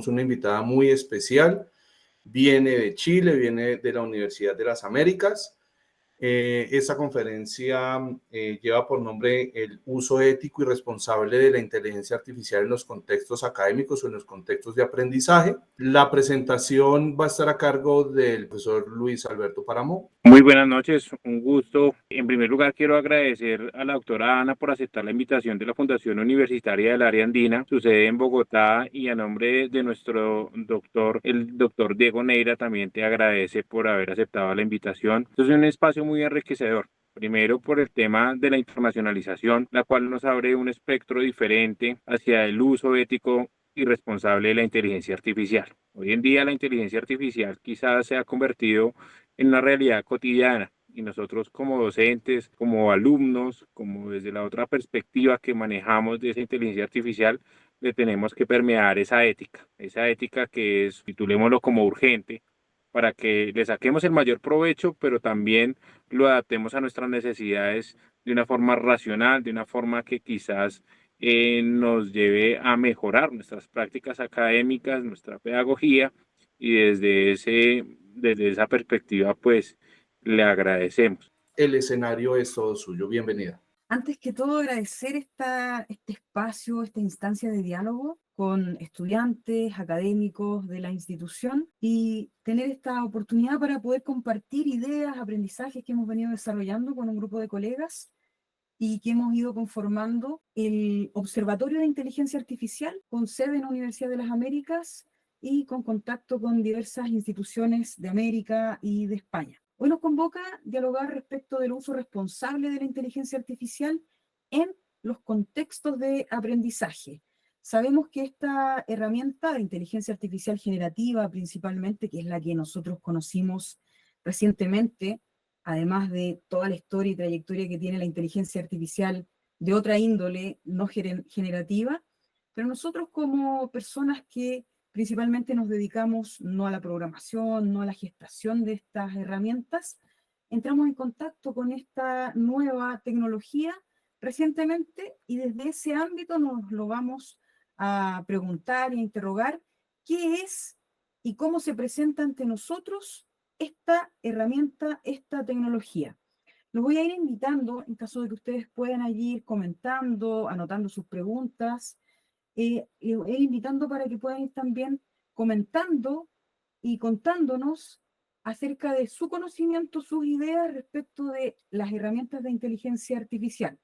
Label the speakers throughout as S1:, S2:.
S1: una invitada muy especial, viene de Chile, viene de la Universidad de las Américas. Esta conferencia lleva por nombre el uso ético y responsable de la inteligencia artificial en los contextos académicos o en los contextos de aprendizaje. La presentación va a estar a cargo del profesor Luis Alberto Páramo.
S2: Muy buenas noches, un gusto. En primer lugar, quiero agradecer a la doctora Ana por aceptar la invitación de la Fundación Universitaria del Área Andina, su sede en Bogotá, y a nombre de nuestro doctor, el doctor Diego Neira, también te agradece por haber aceptado la invitación. Esto es un espacio muy enriquecedor. Primero, por el tema de la internacionalización, la cual nos abre un espectro diferente hacia el uso ético y responsable de la inteligencia artificial. Hoy en día la inteligencia artificial quizás se ha convertido en una realidad cotidiana y nosotros como docentes, como alumnos, como desde la otra perspectiva que manejamos de esa inteligencia artificial, le tenemos que permear esa ética que es, titulémoslo como urgente, para que le saquemos el mayor provecho, pero también lo adaptemos a nuestras necesidades de una forma racional, de una forma que quizás nos lleve a mejorar nuestras prácticas académicas, nuestra pedagogía, y desde esa perspectiva, pues, le agradecemos.
S1: El escenario es todo suyo. Bienvenida.
S3: Antes que todo, agradecer este espacio, esta instancia de diálogo con estudiantes, académicos de la institución y tener esta oportunidad para poder compartir ideas, aprendizajes que hemos venido desarrollando con un grupo de colegas y que hemos ido conformando el Observatorio de Inteligencia Artificial con sede en la Universidad de las Américas y con contacto con diversas instituciones de América y de España. Hoy nos convoca a dialogar respecto del uso responsable de la inteligencia artificial en los contextos de aprendizaje. Sabemos que esta herramienta de inteligencia artificial generativa, principalmente, que es la que nosotros conocimos recientemente, además de toda la historia y trayectoria que tiene la inteligencia artificial de otra índole no generativa, pero nosotros como personas que principalmente nos dedicamos no a la programación, no a la gestación de estas herramientas, entramos en contacto con esta nueva tecnología recientemente y desde ese ámbito nos lo vamos a preguntar e interrogar qué es y cómo se presenta ante nosotros esta herramienta, esta tecnología. Los voy a ir invitando, en caso de que ustedes puedan allí ir comentando, anotando sus preguntas, les voy a ir invitando para que puedan ir también comentando y contándonos acerca de su conocimiento, sus ideas respecto de las herramientas de inteligencia artificial.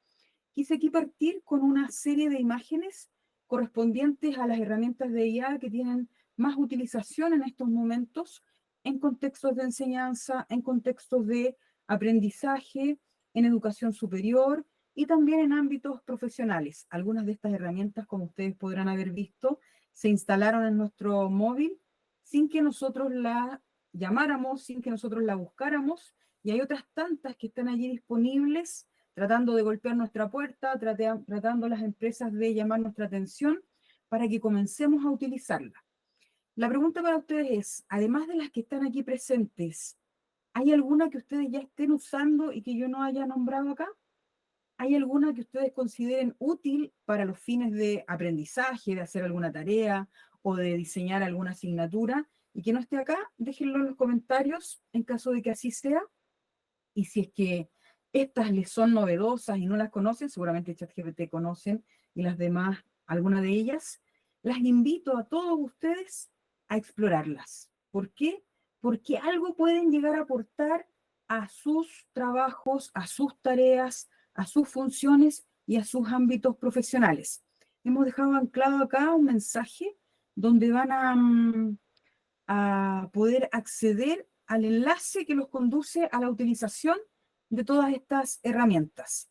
S3: Quise aquí partir con una serie de imágenes correspondientes a las herramientas de IA que tienen más utilización en estos momentos en contextos de enseñanza, en contextos de aprendizaje, en educación superior y también en ámbitos profesionales. Algunas de estas herramientas, como ustedes podrán haber visto, se instalaron en nuestro móvil sin que nosotros la llamáramos, sin que nosotros la buscáramos, y hay otras tantas que están allí disponibles tratando de golpear nuestra puerta, tratando las empresas de llamar nuestra atención para que comencemos a utilizarla. La pregunta para ustedes es, además de las que están aquí presentes, ¿hay alguna que ustedes ya estén usando y que yo no haya nombrado acá? ¿Hay alguna que ustedes consideren útil para los fines de aprendizaje, de hacer alguna tarea o de diseñar alguna asignatura y que no esté acá? Déjenlo en los comentarios en caso de que así sea. Y si es que estas les son novedosas y no las conocen, seguramente ChatGPT conocen y las demás, alguna de ellas, las invito a todos ustedes a explorarlas. ¿Por qué? Porque algo pueden llegar a aportar a sus trabajos, a sus tareas, a sus funciones y a sus ámbitos profesionales. Hemos dejado anclado acá un mensaje donde van a poder acceder al enlace que los conduce a la utilización de todas estas herramientas.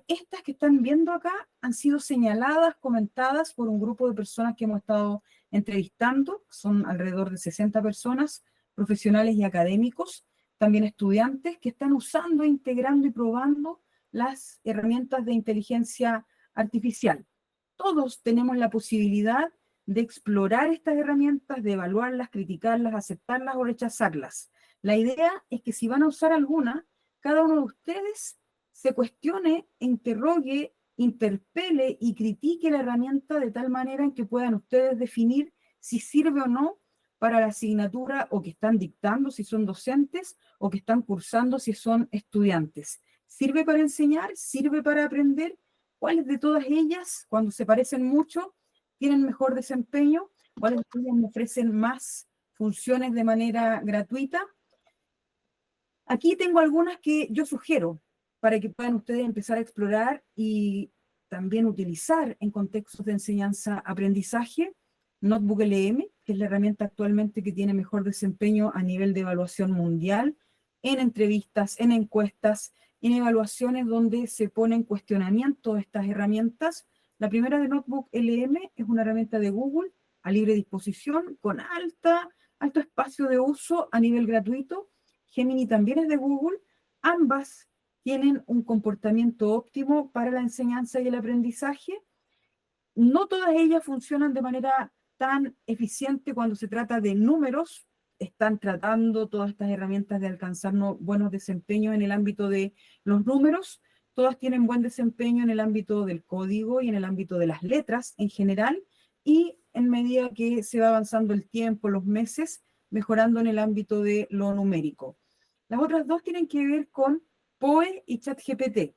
S3: Estas que están viendo acá han sido señaladas, comentadas por un grupo de personas que hemos estado entrevistando, son alrededor de 60 personas, profesionales y académicos, también estudiantes que están usando, integrando y probando las herramientas de inteligencia artificial. Todos tenemos la posibilidad de explorar estas herramientas, de evaluarlas, criticarlas, aceptarlas o rechazarlas. La idea es que si van a usar alguna, cada uno de ustedes se cuestione, interrogue, interpele y critique la herramienta de tal manera en que puedan ustedes definir si sirve o no para la asignatura o que están dictando si son docentes o que están cursando si son estudiantes. ¿Sirve para enseñar? ¿Sirve para aprender? ¿Cuáles de todas ellas, cuando se parecen mucho, tienen mejor desempeño? ¿Cuáles de ellas me ofrecen más funciones de manera gratuita? Aquí tengo algunas que yo sugiero para que puedan ustedes empezar a explorar y también utilizar en contextos de enseñanza-aprendizaje. Notebook LM, que es la herramienta actualmente que tiene mejor desempeño a nivel de evaluación mundial, en entrevistas, en encuestas, en evaluaciones donde se ponen en cuestionamiento estas herramientas. La primera de Notebook LM es una herramienta de Google a libre disposición, con alto espacio de uso a nivel gratuito. Gemini también es de Google. Ambas tienen un comportamiento óptimo para la enseñanza y el aprendizaje. No todas ellas funcionan de manera tan eficiente cuando se trata de números. Están tratando todas estas herramientas de alcanzar buenos desempeños en el ámbito de los números. Todas tienen buen desempeño en el ámbito del código y en el ámbito de las letras en general, y en medida que se va avanzando el tiempo, los meses, mejorando en el ámbito de lo numérico. Las otras dos tienen que ver con POE y ChatGPT.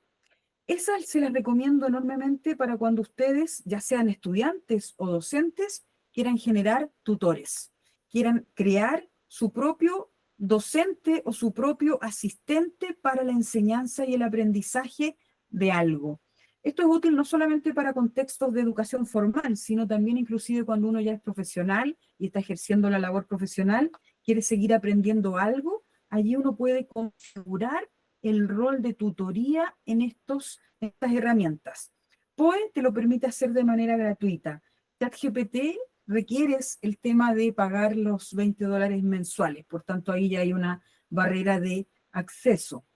S3: Esas se las recomiendo enormemente para cuando ustedes, ya sean estudiantes o docentes, quieran generar tutores, quieran crear su propio docente o su propio asistente para la enseñanza y el aprendizaje de algo. Esto es útil no solamente para contextos de educación formal, sino también inclusive cuando uno ya es profesional y está ejerciendo la labor profesional, quiere seguir aprendiendo algo, allí uno puede configurar el rol de tutoría en estas herramientas. POE te lo permite hacer de manera gratuita. ChatGPT requieres el tema de pagar los $20 mensuales, por tanto ahí ya hay una barrera de acceso.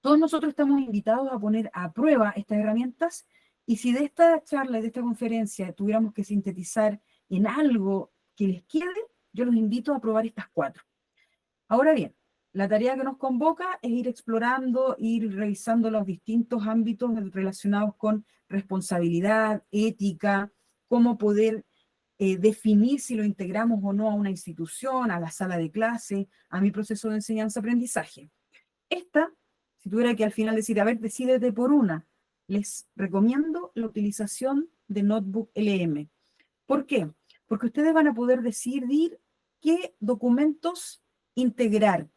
S3: Todos nosotros estamos invitados a poner a prueba estas herramientas, y si de esta charla, de esta conferencia, tuviéramos que sintetizar en algo que les quede, yo los invito a probar estas 4. Ahora bien, la tarea que nos convoca es ir explorando, ir revisando los distintos ámbitos relacionados con responsabilidad, ética, cómo poder definir si lo integramos o no a una institución, a la sala de clase, a mi proceso de enseñanza-aprendizaje. Si tuviera que al final decir, a ver, decídete por una, les recomiendo la utilización de Notebook LM. ¿Por qué? Porque ustedes van a poder decidir qué documentos integrar.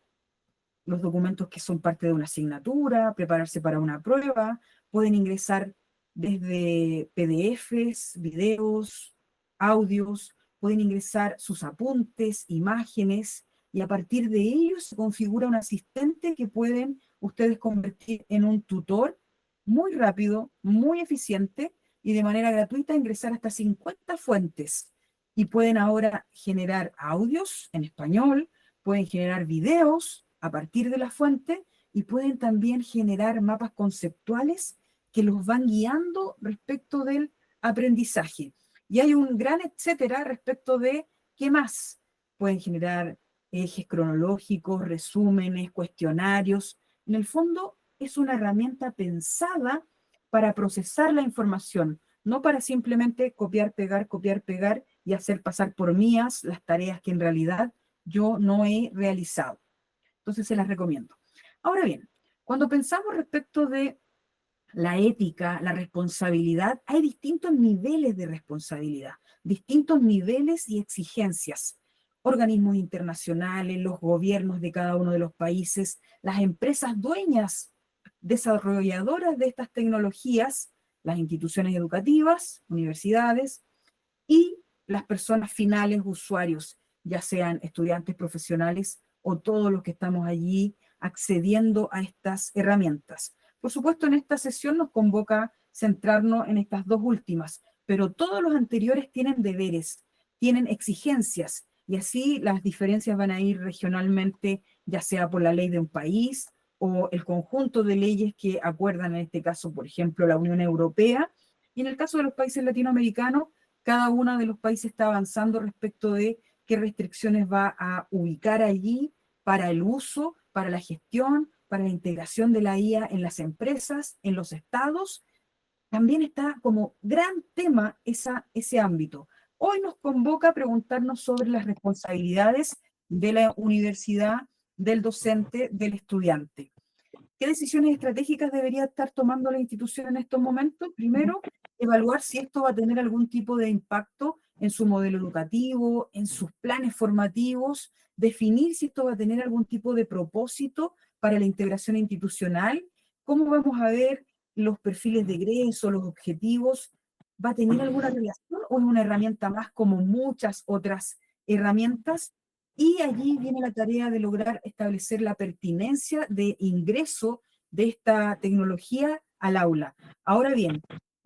S3: Los documentos que son parte de una asignatura, prepararse para una prueba, pueden ingresar desde PDFs, videos, audios, pueden ingresar sus apuntes, imágenes, y a partir de ellos se configura un asistente que pueden ustedes convertir en un tutor muy rápido, muy eficiente, y de manera gratuita ingresar hasta 50 fuentes. Y pueden ahora generar audios en español, pueden generar videos a partir de la fuente, y pueden también generar mapas conceptuales que los van guiando respecto del aprendizaje. Y hay un gran etcétera respecto de qué más. Pueden generar ejes cronológicos, resúmenes, cuestionarios. En el fondo es una herramienta pensada para procesar la información, no para simplemente copiar, pegar y hacer pasar por mías las tareas que en realidad yo no he realizado. Entonces se las recomiendo. Ahora bien, cuando pensamos respecto de la ética, la responsabilidad, hay distintos niveles de responsabilidad, distintos niveles y exigencias. Organismos internacionales, los gobiernos de cada uno de los países, las empresas dueñas, desarrolladoras de estas tecnologías, las instituciones educativas, universidades, y las personas finales, usuarios, ya sean estudiantes profesionales o todos los que estamos allí accediendo a estas herramientas. Por supuesto, en esta sesión nos convoca centrarnos en estas 2 últimas, pero todos los anteriores tienen deberes, tienen exigencias, y así las diferencias van a ir regionalmente, ya sea por la ley de un país o el conjunto de leyes que acuerdan, en este caso, por ejemplo, la Unión Europea, y en el caso de los países latinoamericanos, cada uno de los países está avanzando respecto de qué restricciones va a ubicar allí para el uso, para la gestión, para la integración de la IA en las empresas, en los estados. También está como gran tema ese ámbito. hoy nos convoca a preguntarnos sobre las responsabilidades de la universidad, del docente, del estudiante. ¿Qué decisiones estratégicas debería estar tomando la institución en estos momentos? Primero, evaluar si esto va a tener algún tipo de impacto en su modelo educativo, en sus planes formativos, definir si esto va a tener algún tipo de propósito para la integración institucional, cómo vamos a ver los perfiles de egreso, los objetivos, ¿va a tener alguna relación o es una herramienta más como muchas otras herramientas? Y allí viene la tarea de lograr establecer la pertinencia de ingreso de esta tecnología al aula. Ahora bien,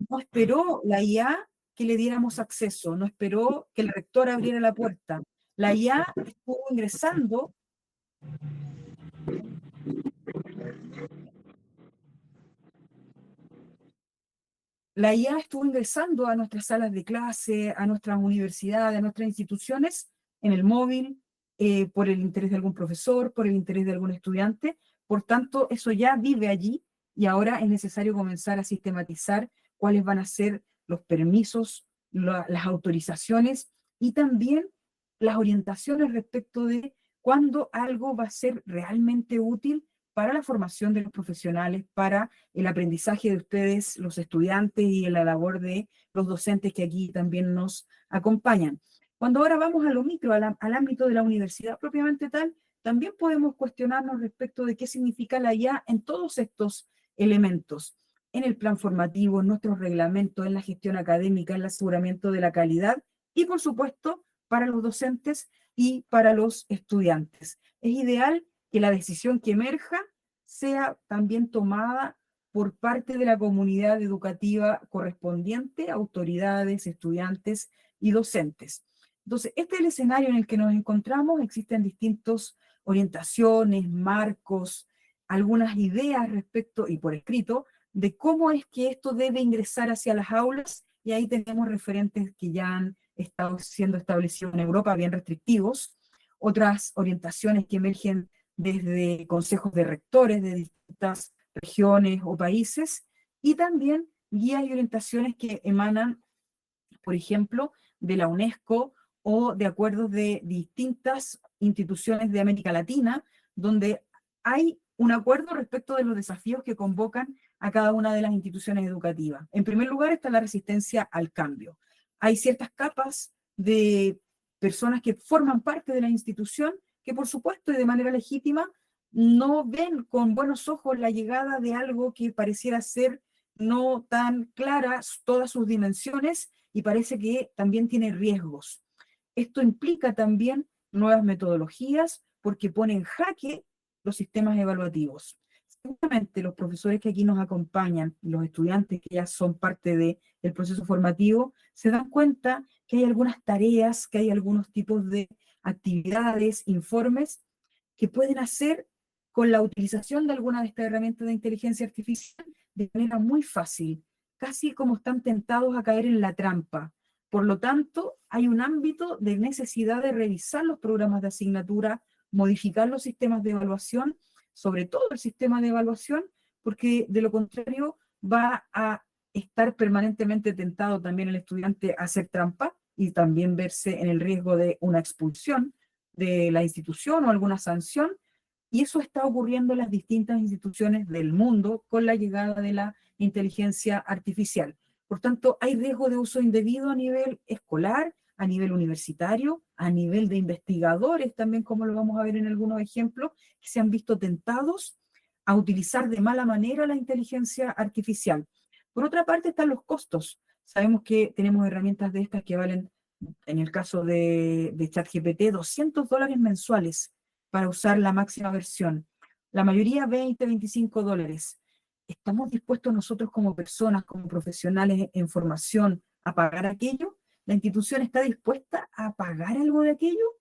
S3: no esperó la IA que le diéramos acceso, no esperó que el rector abriera la puerta. La IA estuvo ingresando, la IA estuvo ingresando a nuestras salas de clase, a nuestras universidades, a nuestras instituciones, en el móvil, por el interés de algún profesor, por el interés de algún estudiante. Por tanto, eso ya vive allí y ahora es necesario comenzar a sistematizar cuáles van a ser los permisos, las autorizaciones y también las orientaciones respecto de cuándo algo va a ser realmente útil para la formación de los profesionales, para el aprendizaje de ustedes, los estudiantes, y en la labor de los docentes que aquí también nos acompañan. Cuando ahora vamos a lo micro, al ámbito de la universidad propiamente tal, también podemos cuestionarnos respecto de qué significa la IA en todos estos elementos, en el plan formativo, en nuestros reglamentos, en la gestión académica, en el aseguramiento de la calidad y, por supuesto, para los docentes y para los estudiantes. Es ideal que la decisión que emerja sea también tomada por parte de la comunidad educativa correspondiente, autoridades, estudiantes y docentes. Entonces, este es el escenario en el que nos encontramos. Existen distintas orientaciones, marcos, algunas ideas respecto, y por escrito, de cómo es que esto debe ingresar hacia las aulas, y ahí tenemos referentes que ya han estado siendo establecidos en Europa, bien restrictivos, otras orientaciones que emergen desde consejos de rectores de distintas regiones o países, y también guías y orientaciones que emanan, por ejemplo, de la UNESCO o de acuerdos de distintas instituciones de América Latina, donde hay un acuerdo respecto de los desafíos que convocan a cada una de las instituciones educativas. En primer lugar está la resistencia al cambio. Hay ciertas capas de personas que forman parte de la institución que, por supuesto y de manera legítima, no ven con buenos ojos la llegada de algo que pareciera ser no tan claras todas sus dimensiones y parece que también tiene riesgos. Esto implica también nuevas metodologías porque pone en jaque los sistemas evaluativos. Seguramente los profesores que aquí nos acompañan, los estudiantes que ya son parte del proceso formativo, se dan cuenta que hay algunas tareas, que hay algunos tipos de actividades, informes, que pueden hacer con la utilización de alguna de estas herramientas de inteligencia artificial de manera muy fácil, casi como están tentados a caer en la trampa. Por lo tanto, hay un ámbito de necesidad de revisar los programas de asignatura, modificar los sistemas de evaluación, sobre todo el sistema de evaluación, porque de lo contrario va a estar permanentemente tentado también el estudiante a hacer trampa y también verse en el riesgo de una expulsión de la institución o alguna sanción, y eso está ocurriendo en las distintas instituciones del mundo con la llegada de la inteligencia artificial. Por tanto, hay riesgo de uso indebido a nivel escolar, a nivel universitario, a nivel de investigadores también, como lo vamos a ver en algunos ejemplos, que se han visto tentados a utilizar de mala manera la inteligencia artificial. Por otra parte están los costos. Sabemos que tenemos herramientas de estas que valen, en el caso de ChatGPT, $200 mensuales para usar la máxima versión. La mayoría $20, $25. ¿Estamos dispuestos nosotros como personas, como profesionales en formación, a pagar aquello? ¿La institución está dispuesta a pagar algo de aquello?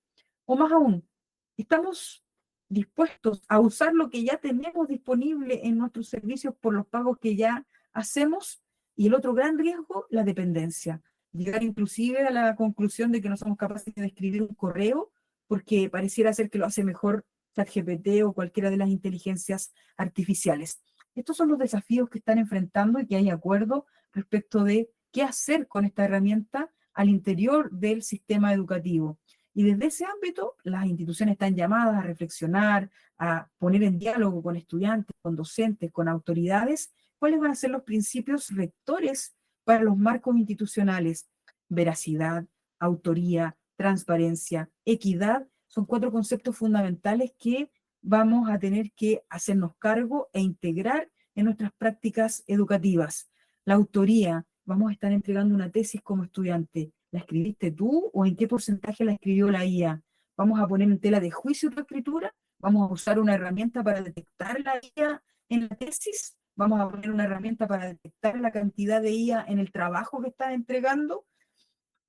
S3: O más aún, ¿estamos dispuestos a usar lo que ya tenemos disponible en nuestros servicios por los pagos que ya hacemos? Y el otro gran riesgo, la dependencia. Llegar inclusive a la conclusión de que no somos capaces de escribir un correo porque pareciera ser que lo hace mejor ChatGPT o cualquiera de las inteligencias artificiales. Estos son los desafíos que están enfrentando y que hay acuerdo respecto de qué hacer con esta herramienta al interior del sistema educativo. Y desde ese ámbito, las instituciones están llamadas a reflexionar, a poner en diálogo con estudiantes, con docentes, con autoridades, cuáles van a ser los principios rectores para los marcos institucionales. Veracidad, autoría, transparencia, equidad, son 4 conceptos fundamentales que vamos a tener que hacernos cargo e integrar en nuestras prácticas educativas. La autoría, vamos a estar entregando una tesis como estudiante. ¿La escribiste tú o en qué porcentaje la escribió la IA? Vamos a poner en tela de juicio tu escritura, vamos a usar una herramienta para detectar la IA en la tesis, vamos a poner una herramienta para detectar la cantidad de IA en el trabajo que estás entregando,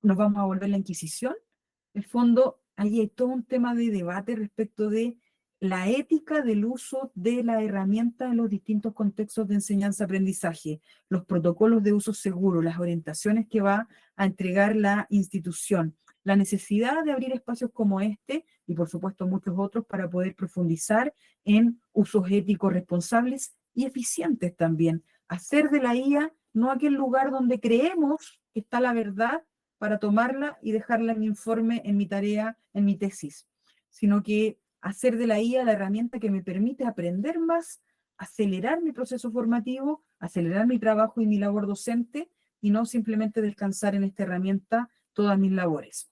S3: nos vamos a volver la Inquisición. En el fondo, ahí hay todo un tema de debate respecto de la ética del uso de la herramienta en los distintos contextos de enseñanza-aprendizaje, los protocolos de uso seguro, las orientaciones que va a entregar la institución, la necesidad de abrir espacios como este y por supuesto muchos otros para poder profundizar en usos éticos responsables y eficientes también. Hacer de la IA no aquel lugar donde creemos que está la verdad para tomarla y dejarla en mi informe, en mi tarea, en mi tesis, sino que hacer de la IA la herramienta que me permite aprender más, acelerar mi proceso formativo, acelerar mi trabajo y mi labor docente, y no simplemente descansar en esta herramienta todas mis labores.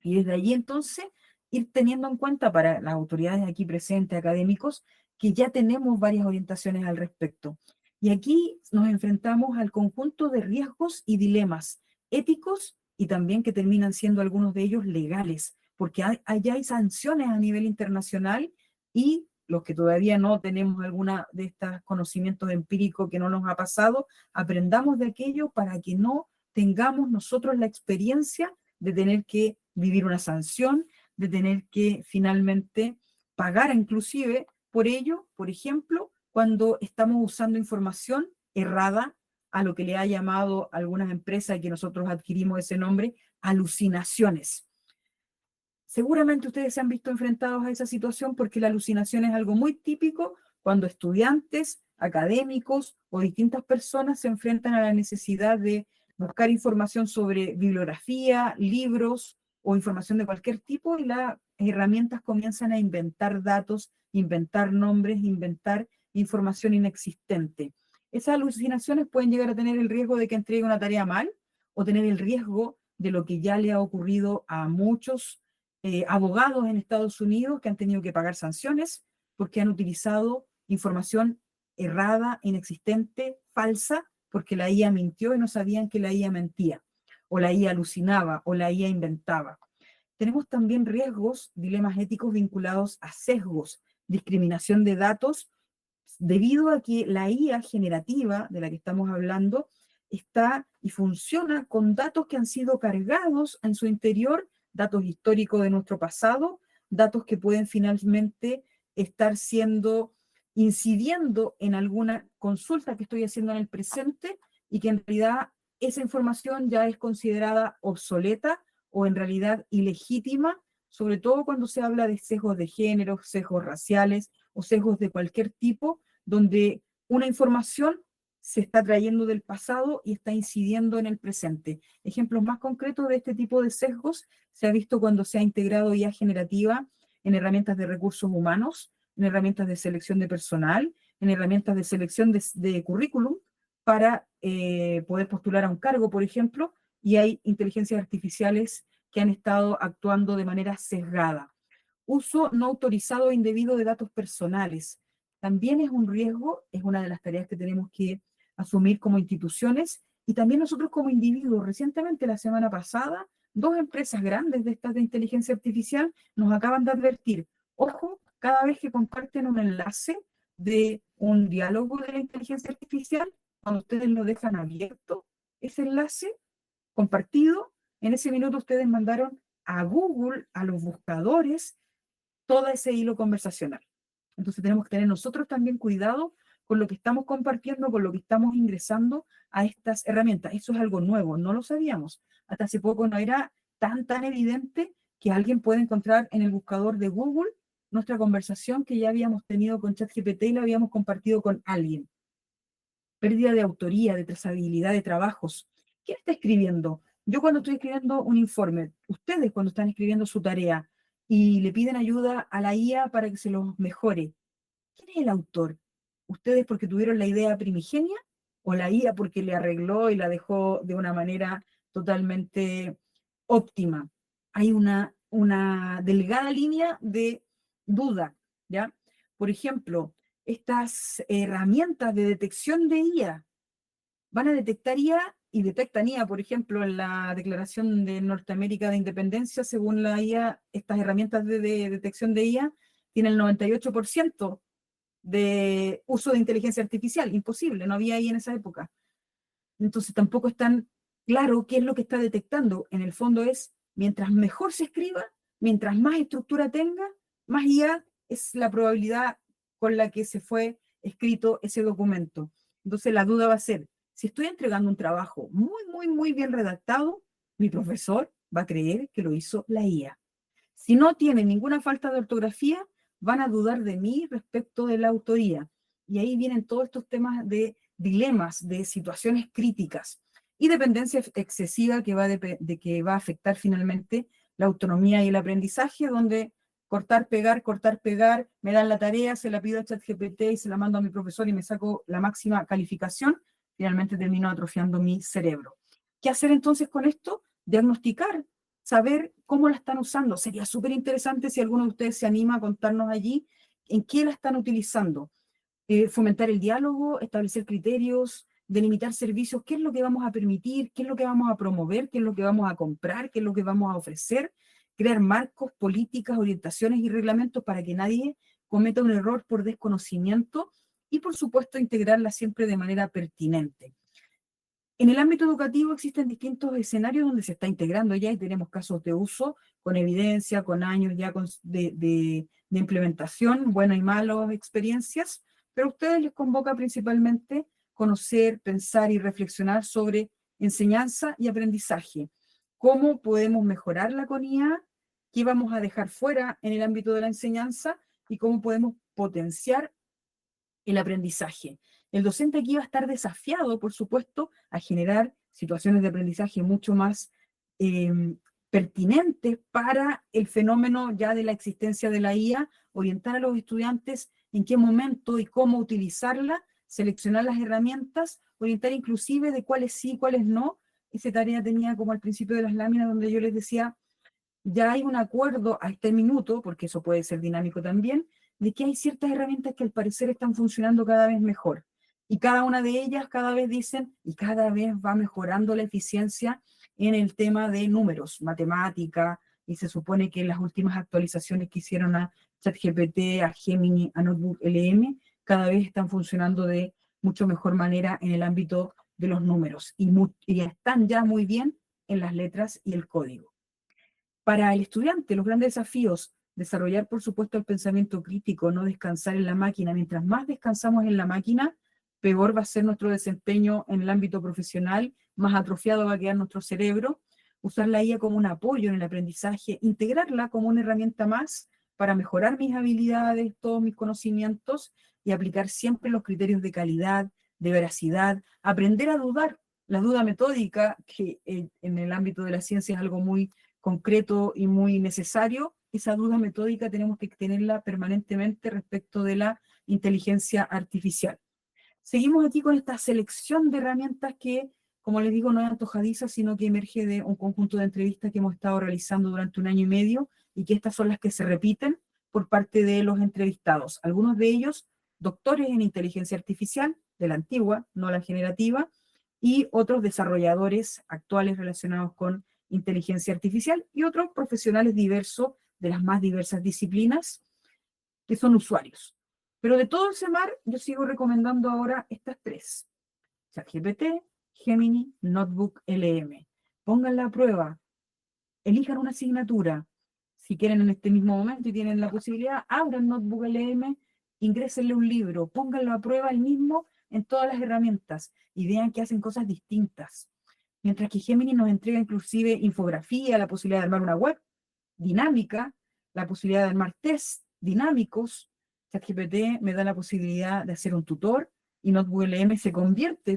S3: Y desde allí entonces ir teniendo en cuenta para las autoridades aquí presentes, académicos, que ya tenemos varias orientaciones al respecto. Y aquí nos enfrentamos al conjunto de riesgos y dilemas éticos y también que terminan siendo algunos de ellos legales, porque allá hay sanciones a nivel internacional y los que todavía no tenemos alguna de estos conocimientos empíricos que no nos ha pasado, aprendamos de aquello para que no tengamos nosotros la experiencia de tener que vivir una sanción, de tener que finalmente pagar inclusive por ello, por ejemplo, cuando estamos usando información errada, a lo que le ha llamado algunas empresas y que nosotros adquirimos ese nombre, alucinaciones. Seguramente ustedes se han visto enfrentados a esa situación porque la alucinación es algo muy típico cuando estudiantes, académicos o distintas personas se enfrentan a la necesidad de buscar información sobre bibliografía, libros o información de cualquier tipo y las herramientas comienzan a inventar datos, inventar nombres, inventar información inexistente. Esas alucinaciones pueden llegar a tener el riesgo de que entregue una tarea mal o tener el riesgo de lo que ya le ha ocurrido a muchos abogados en Estados Unidos que han tenido que pagar sanciones porque han utilizado información errada, inexistente, falsa, porque la IA mintió y no sabían que la IA mentía, o la IA alucinaba, o la IA inventaba. Tenemos también riesgos, dilemas éticos vinculados a sesgos, discriminación de datos, debido a que la IA generativa de la que estamos hablando está y funciona con datos que han sido cargados en su interior, datos históricos de nuestro pasado, datos que pueden finalmente estar incidiendo en alguna consulta que estoy haciendo en el presente y que en realidad esa información ya es considerada obsoleta o en realidad ilegítima, sobre todo cuando se habla de sesgos de género, sesgos raciales o sesgos de cualquier tipo, donde una información se está trayendo del pasado y está incidiendo en el presente. Ejemplos más concretos de este tipo de sesgos se ha visto cuando se ha integrado IA generativa en herramientas de recursos humanos, en herramientas de selección de personal, en herramientas de selección de currículum para poder postular a un cargo, por ejemplo, y hay inteligencias artificiales que han estado actuando de manera sesgada. Uso no autorizado e indebido de datos personales. También es un riesgo, es una de las tareas que tenemos que asumir como instituciones y también nosotros como individuos. Recientemente, la semana pasada, 2 empresas grandes de estas de inteligencia artificial nos acaban de advertir, ojo, cada vez que comparten un enlace de un diálogo de la inteligencia artificial, cuando ustedes lo dejan abierto, ese enlace compartido, en ese minuto ustedes mandaron a Google, a los buscadores, todo ese hilo conversacional. Entonces tenemos que tener nosotros también cuidado con lo que estamos compartiendo, con lo que estamos ingresando a estas herramientas. Eso es algo nuevo, no lo sabíamos. Hasta hace poco no era tan evidente que alguien puede encontrar en el buscador de Google nuestra conversación que ya habíamos tenido con ChatGPT y la habíamos compartido con alguien. Pérdida de autoría, de trazabilidad de trabajos. ¿Quién está escribiendo? Yo cuando estoy escribiendo un informe, ustedes cuando están escribiendo su tarea y le piden ayuda a la IA para que se los mejore, ¿quién es el autor? ¿Ustedes porque tuvieron la idea primigenia o la IA porque le arregló y la dejó de una manera totalmente óptima? Hay una delgada línea de duda, ¿ya? Por ejemplo, estas herramientas de detección de IA van a detectar IA y detectan IA, por ejemplo, en la Declaración de Norteamérica de Independencia, según la IA, estas herramientas de detección de IA tienen el 98% de uso de inteligencia artificial. Imposible, no había IA en esa época. Entonces tampoco es tan claro qué es lo que está detectando. En el fondo es, mientras mejor se escriba, mientras más estructura tenga, más IA es la probabilidad con la que se fue escrito ese documento. Entonces la duda va a ser, si estoy entregando un trabajo muy bien redactado, mi profesor va a creer que lo hizo la IA. Si no tiene ninguna falta de ortografía, van a dudar de mí respecto de la autoría. Y ahí vienen todos estos temas de dilemas, de situaciones críticas y dependencia excesiva que que va a afectar finalmente la autonomía y el aprendizaje, donde cortar, pegar, me dan la tarea, se la pido a ChatGPT y se la mando a mi profesor y me saco la máxima calificación, finalmente termino atrofiando mi cerebro. ¿Qué hacer entonces con esto? Diagnosticar, saber cómo la están usando. Sería súper interesante si alguno de ustedes se anima a contarnos allí en qué la están utilizando. Fomentar el diálogo, establecer criterios, delimitar servicios, qué es lo que vamos a permitir, qué es lo que vamos a promover, qué es lo que vamos a comprar, qué es lo que vamos a ofrecer, crear marcos, políticas, orientaciones y reglamentos para que nadie cometa un error por desconocimiento y, por supuesto, integrarla siempre de manera pertinente. En el ámbito educativo existen distintos escenarios donde se está integrando ya y tenemos casos de uso con evidencia, con años ya de implementación, buenas y malas experiencias, pero a ustedes les convoca principalmente conocer, pensar y reflexionar sobre enseñanza y aprendizaje. ¿Cómo podemos mejorarla con IA? ¿Qué vamos a dejar fuera en el ámbito de la enseñanza? ¿Y cómo podemos potenciar el aprendizaje? El docente aquí va a estar desafiado, por supuesto, a generar situaciones de aprendizaje mucho más pertinentes para el fenómeno ya de la existencia de la IA, orientar a los estudiantes en qué momento y cómo utilizarla, seleccionar las herramientas, orientar inclusive de cuáles sí, cuáles no. Esa tarea tenía como al principio de las láminas donde yo les decía, ya hay un acuerdo a este minuto, porque eso puede ser dinámico también, de que hay ciertas herramientas que al parecer están funcionando cada vez mejor. Y cada una de ellas cada vez dicen, y cada vez va mejorando la eficiencia en el tema de números, matemática, y se supone que las últimas actualizaciones que hicieron a ChatGPT, a Gemini, a Notebook LM, cada vez están funcionando de mucho mejor manera en el ámbito de los números, y están ya muy bien en las letras y el código. Para el estudiante, los grandes desafíos, desarrollar, por supuesto, el pensamiento crítico, no descansar en la máquina. Mientras más descansamos en la máquina, peor va a ser nuestro desempeño en el ámbito profesional, más atrofiado va a quedar nuestro cerebro. Usar la IA como un apoyo en el aprendizaje, integrarla como una herramienta más para mejorar mis habilidades, todos mis conocimientos y aplicar siempre los criterios de calidad, de veracidad, aprender a dudar. La duda metódica, que en el ámbito de la ciencia es algo muy concreto y muy necesario, esa duda metódica tenemos que tenerla permanentemente respecto de la inteligencia artificial. Seguimos aquí con esta selección de herramientas que, como les digo, no es antojadiza, sino que emerge de un conjunto de entrevistas que hemos estado realizando durante 1 año y medio y que estas son las que se repiten por parte de los entrevistados. Algunos de ellos doctores en inteligencia artificial, de la antigua, no la generativa, y otros desarrolladores actuales relacionados con inteligencia artificial y otros profesionales diversos de las más diversas disciplinas que son usuarios. Pero de todo ese mar, yo sigo recomendando ahora estas 3. ChatGPT, Gemini, Notebook LM. Pónganla a prueba, elijan una asignatura. Si quieren en este mismo momento y tienen la posibilidad, abran Notebook LM, ingrésenle un libro, pónganlo a prueba el mismo en todas las herramientas y vean que hacen cosas distintas. Mientras que Gemini nos entrega inclusive infografía, la posibilidad de armar una web dinámica, la posibilidad de armar tests dinámicos. ChatGPT me da la posibilidad de hacer un tutor y Notebook LM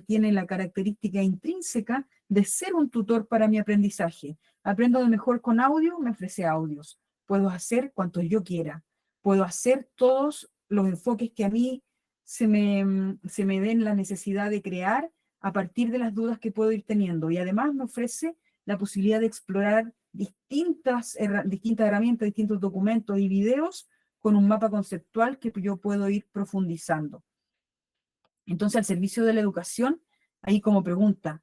S3: tiene la característica intrínseca de ser un tutor para mi aprendizaje. Aprendo de mejor con audio, me ofrece audios. Puedo hacer cuantos yo quiera. Puedo hacer todos los enfoques que a mí se me den la necesidad de crear a partir de las dudas que puedo ir teniendo. Y además me ofrece la posibilidad de explorar distintas herramientas, distintos documentos y videos con un mapa conceptual que yo puedo ir profundizando. Entonces, al servicio de la educación, ahí como pregunta,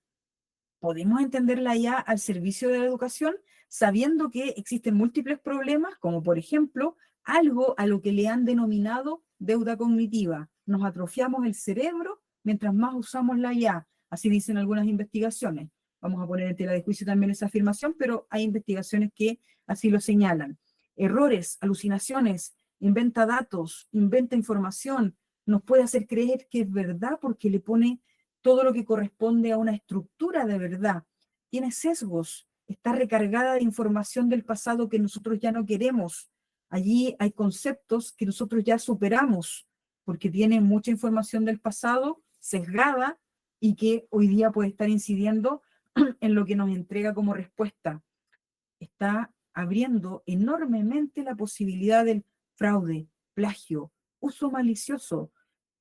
S3: ¿podemos entender la IA al servicio de la educación sabiendo que existen múltiples problemas, como por ejemplo, algo a lo que le han denominado deuda cognitiva? Nos atrofiamos el cerebro mientras más usamos la IA, así dicen algunas investigaciones. Vamos a poner en tela de juicio también esa afirmación, pero hay investigaciones que así lo señalan. Errores, alucinaciones, inventa datos, inventa información, nos puede hacer creer que es verdad porque le pone todo lo que corresponde a una estructura de verdad. Tiene sesgos, está recargada de información del pasado que nosotros ya no queremos. Allí hay conceptos que nosotros ya superamos, porque tiene mucha información del pasado sesgada y que hoy día puede estar incidiendo en lo que nos entrega como respuesta. Está abriendo enormemente la posibilidad del fraude, plagio, uso malicioso.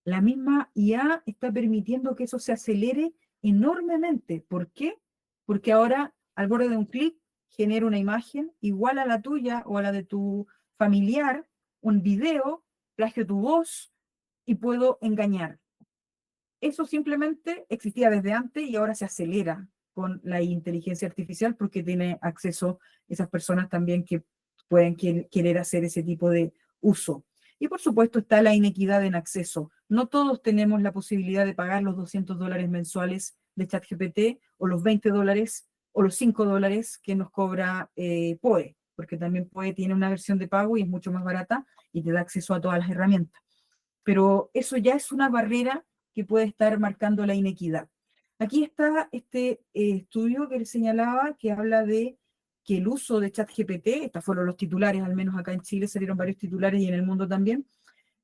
S3: La misma IA está permitiendo que eso se acelere enormemente. ¿Por qué? Porque ahora, al borde de un clic, genera una imagen igual a la tuya o a la de tu familiar, un video, plagio tu voz y puedo engañar. Eso simplemente existía desde antes y ahora se acelera con la inteligencia artificial porque tiene acceso esas personas también que pueden querer hacer ese tipo de uso. Y por supuesto está la inequidad en acceso. No todos tenemos la posibilidad de pagar los $200 mensuales de ChatGPT o los $20 o los $5 que nos cobra POE, porque también POE tiene una versión de pago y es mucho más barata y te da acceso a todas las herramientas. Pero eso ya es una barrera que puede estar marcando la inequidad. Aquí está este estudio que les señalaba, que habla de que el uso de ChatGPT, estos fueron los titulares, al menos acá en Chile salieron varios titulares y en el mundo también,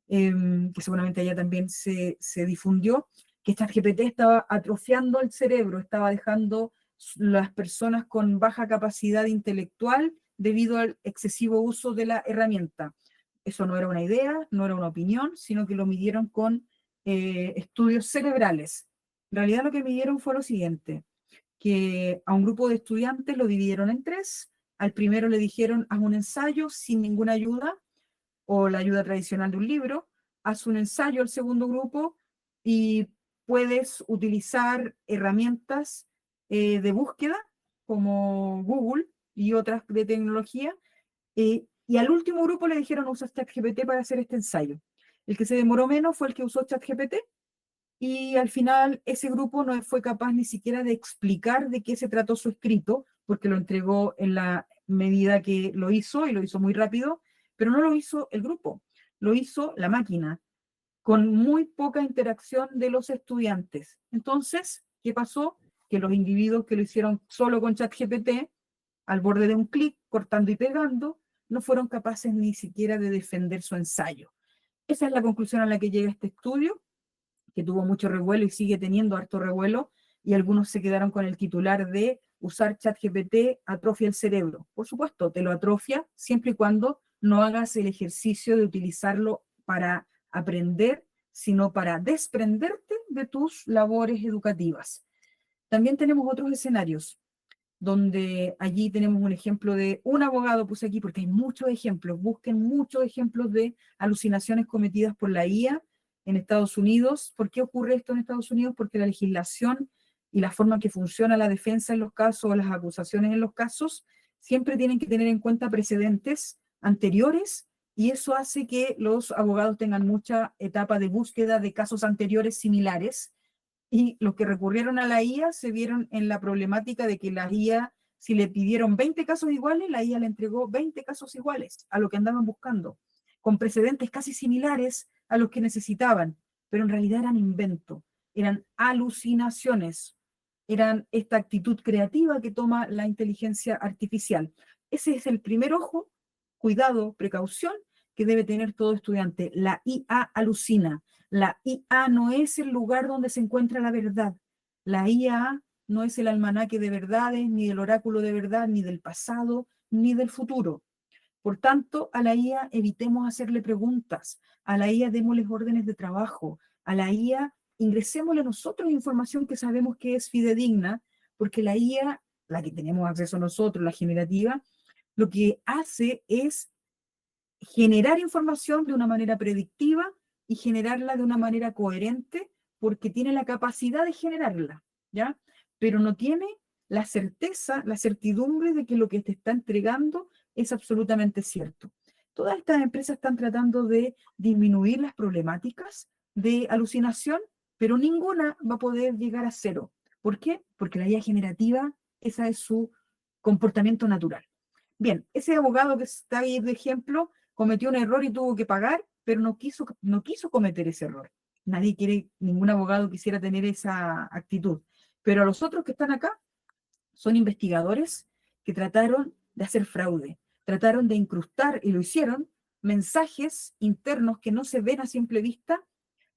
S3: que seguramente allá también se difundió, que ChatGPT estaba atrofiando el cerebro, estaba dejando las personas con baja capacidad intelectual debido al excesivo uso de la herramienta. Eso no era una idea, no era una opinión, sino que lo midieron con estudios cerebrales. En realidad lo que midieron fue lo siguiente, que a un grupo de estudiantes lo dividieron en 3. Al primero le dijeron, haz un ensayo sin ninguna ayuda, o la ayuda tradicional de un libro, haz un ensayo al segundo grupo y puedes utilizar herramientas de búsqueda como Google y otras de tecnología, y al último grupo le dijeron, usa ChatGPT para hacer este ensayo. El que se demoró menos fue el que usó ChatGPT, y al final ese grupo no fue capaz ni siquiera de explicar de qué se trató su escrito, porque lo entregó en la medida que lo hizo, y lo hizo muy rápido, pero no lo hizo el grupo, lo hizo la máquina, con muy poca interacción de los estudiantes. Entonces, ¿qué pasó? Que los individuos que lo hicieron solo con ChatGPT, al borde de un clic, cortando y pegando, no fueron capaces ni siquiera de defender su ensayo. Esa es la conclusión a la que llega este estudio, que tuvo mucho revuelo y sigue teniendo harto revuelo, y algunos se quedaron con el titular de usar ChatGPT atrofia el cerebro. Por supuesto, te lo atrofia siempre y cuando no hagas el ejercicio de utilizarlo para aprender, sino para desprenderte de tus labores educativas. También tenemos otros escenarios, donde allí tenemos un ejemplo de un abogado, puse aquí porque hay muchos ejemplos, busquen muchos ejemplos de alucinaciones cometidas por la IA en Estados Unidos. ¿Por qué ocurre esto en Estados Unidos? Porque la legislación y la forma en que funciona la defensa en los casos o las acusaciones en los casos siempre tienen que tener en cuenta precedentes anteriores, y eso hace que los abogados tengan mucha etapa de búsqueda de casos anteriores similares, y los que recurrieron a la IA se vieron en la problemática de que la IA, si le pidieron 20 casos iguales, la IA le entregó 20 casos iguales a lo que andaban buscando, con precedentes casi similares a los que necesitaban, pero en realidad eran inventos, eran alucinaciones, eran esta actitud creativa que toma la inteligencia artificial. Ese es el primer ojo, cuidado, precaución, que debe tener todo estudiante. La IA alucina. La IA no es el lugar donde se encuentra la verdad. La IA no es el almanaque de verdades, ni el oráculo de verdad, ni del pasado, ni del futuro. Por tanto, a la IA evitemos hacerle preguntas, a la IA démosles órdenes de trabajo, a la IA ingresémosle nosotros información que sabemos que es fidedigna, porque la IA, la que tenemos acceso nosotros, la generativa, lo que hace es generar información de una manera predictiva y generarla de una manera coherente, porque tiene la capacidad de generarla, ¿ya? Pero no tiene la certeza, la certidumbre de que lo que te está entregando es absolutamente cierto. Todas estas empresas están tratando de disminuir las problemáticas de alucinación, pero ninguna va a poder llegar a cero. ¿Por qué? Porque la IA generativa, esa es su comportamiento natural. Bien, ese abogado que está ahí de ejemplo cometió un error y tuvo que pagar, pero no quiso cometer ese error. Nadie quiere, ningún abogado quisiera tener esa actitud. Pero a los otros que están acá son investigadores que trataron de hacer fraude, trataron de incrustar, y lo hicieron, mensajes internos que no se ven a simple vista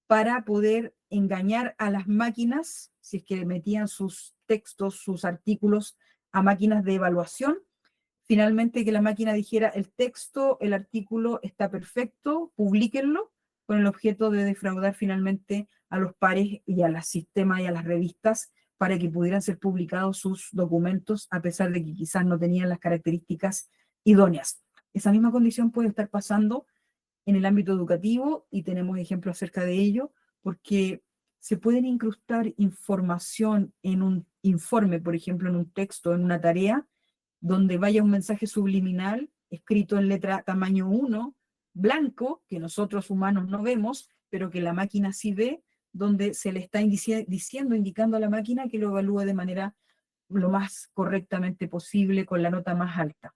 S3: para poder engañar a las máquinas, si es que metían sus textos, sus artículos a máquinas de evaluación. Finalmente que la máquina dijera el texto, el artículo está perfecto, publíquenlo, con el objeto de defraudar finalmente a los pares y a los sistemas y a las revistas para que pudieran ser publicados sus documentos, a pesar de que quizás no tenían las características idóneas. Esa misma condición puede estar pasando en el ámbito educativo y tenemos ejemplos acerca de ello, porque se pueden incrustar información en un informe, por ejemplo, en un texto, en una tarea, donde vaya un mensaje subliminal escrito en letra tamaño 1, blanco, que nosotros humanos no vemos, pero que la máquina sí ve, donde se le está diciendo, indicando a la máquina que lo evalúe de manera lo más correctamente posible, con la nota más alta.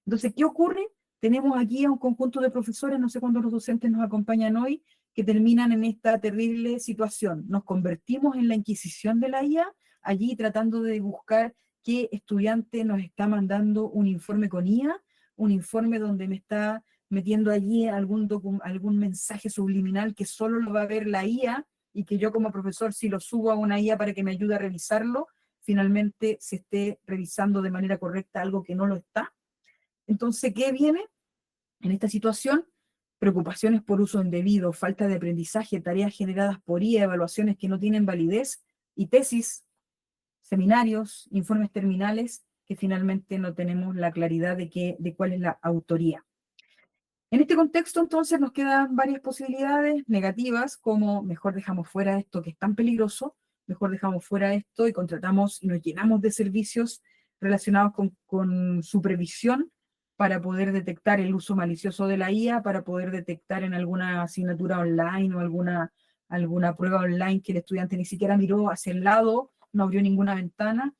S3: Entonces, ¿qué ocurre? Tenemos aquí a un conjunto de profesores, no sé cuántos los docentes nos acompañan hoy, que terminan en esta terrible situación. Nos convertimos en la Inquisición de la IA, allí tratando de buscar qué estudiante nos está mandando un informe con IA, un informe donde me está metiendo allí algún mensaje subliminal que solo lo va a ver la IA, y que yo como profesor, si lo subo a una IA para que me ayude a revisarlo, finalmente se esté revisando de manera correcta algo que no lo está. Entonces, ¿qué viene en esta situación? Preocupaciones por uso indebido, falta de aprendizaje, tareas generadas por IA, evaluaciones que no tienen validez, y tesis, seminarios, informes terminales, que finalmente no tenemos la claridad de cuál es la autoría. En este contexto, entonces, nos quedan varias posibilidades negativas, como mejor dejamos fuera esto que es tan peligroso, mejor dejamos fuera esto y contratamos y nos llenamos de servicios relacionados con supervisión para poder detectar el uso malicioso de la IA, para poder detectar en alguna asignatura online o alguna prueba online que el estudiante ni siquiera miró hacia el lado, no abrió ninguna ventana,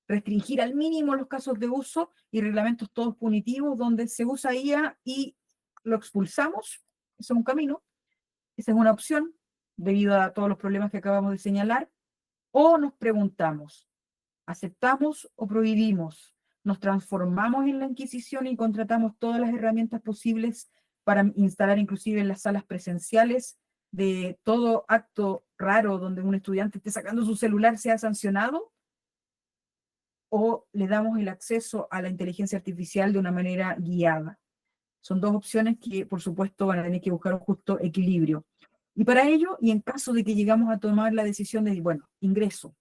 S3: restringir al mínimo los casos de uso y reglamentos todos punitivos donde se usa IA y lo expulsamos. Eso es un camino, esa es una opción, debido a todos los problemas que acabamos de señalar. O nos preguntamos, ¿aceptamos o prohibimos? Nos transformamos en la Inquisición y contratamos todas las herramientas posibles para instalar inclusive en las salas presenciales de todo acto raro donde un estudiante esté sacando su celular sea sancionado, o le damos el acceso a la inteligencia artificial de una manera guiada. Son dos opciones que, por supuesto, van a tener que buscar un justo equilibrio. Y para ello, y en caso de que llegamos a tomar la decisión de, bueno, ingreso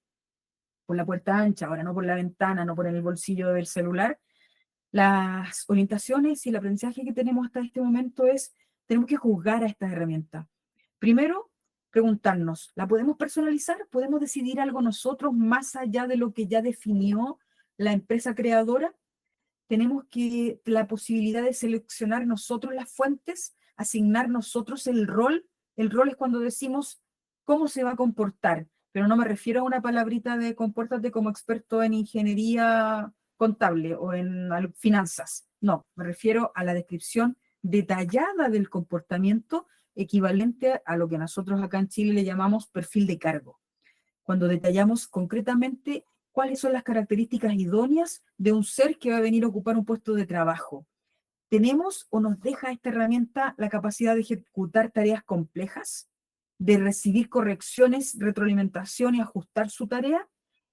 S3: por la puerta ancha, ahora no por la ventana, no por el bolsillo del celular, las orientaciones y el aprendizaje que tenemos hasta este momento es, tenemos que juzgar a esta herramienta. Primero, preguntarnos, ¿la podemos personalizar? ¿Podemos decidir algo nosotros más allá de lo que ya definió la empresa creadora? Tenemos la posibilidad de seleccionar nosotros las fuentes, asignar nosotros el rol. El rol es cuando decimos cómo se va a comportar, pero no me refiero a una palabrita de compórtate como experto en ingeniería contable o en finanzas. No, me refiero a la descripción detallada del comportamiento, equivalente a lo que nosotros acá en Chile le llamamos perfil de cargo. Cuando detallamos concretamente cuáles son las características idóneas de un ser que va a venir a ocupar un puesto de trabajo. ¿Tenemos o nos deja esta herramienta la capacidad de ejecutar tareas complejas? de recibir correcciones, retroalimentación y ajustar su tarea,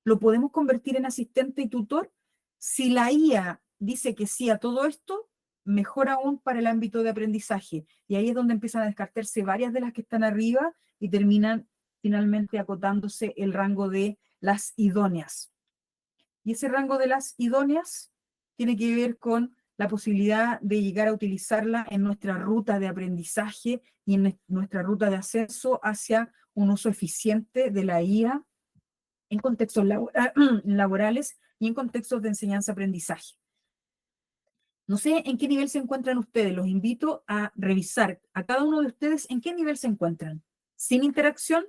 S3: lo podemos convertir en asistente y tutor. Si la IA dice que sí a todo esto, mejor aún para el ámbito de aprendizaje. Y ahí es donde empiezan a descartarse varias de las que están arriba y terminan finalmente acotándose el rango de las idóneas. Y ese rango de las idóneas tiene que ver con la posibilidad de llegar a utilizarla en nuestra ruta de aprendizaje y en nuestra ruta de ascenso hacia un uso eficiente de la IA en contextos laborales y en contextos de enseñanza-aprendizaje. No sé en qué nivel se encuentran ustedes, los invito a revisar a cada uno de ustedes en qué nivel se encuentran. ¿Sin interacción?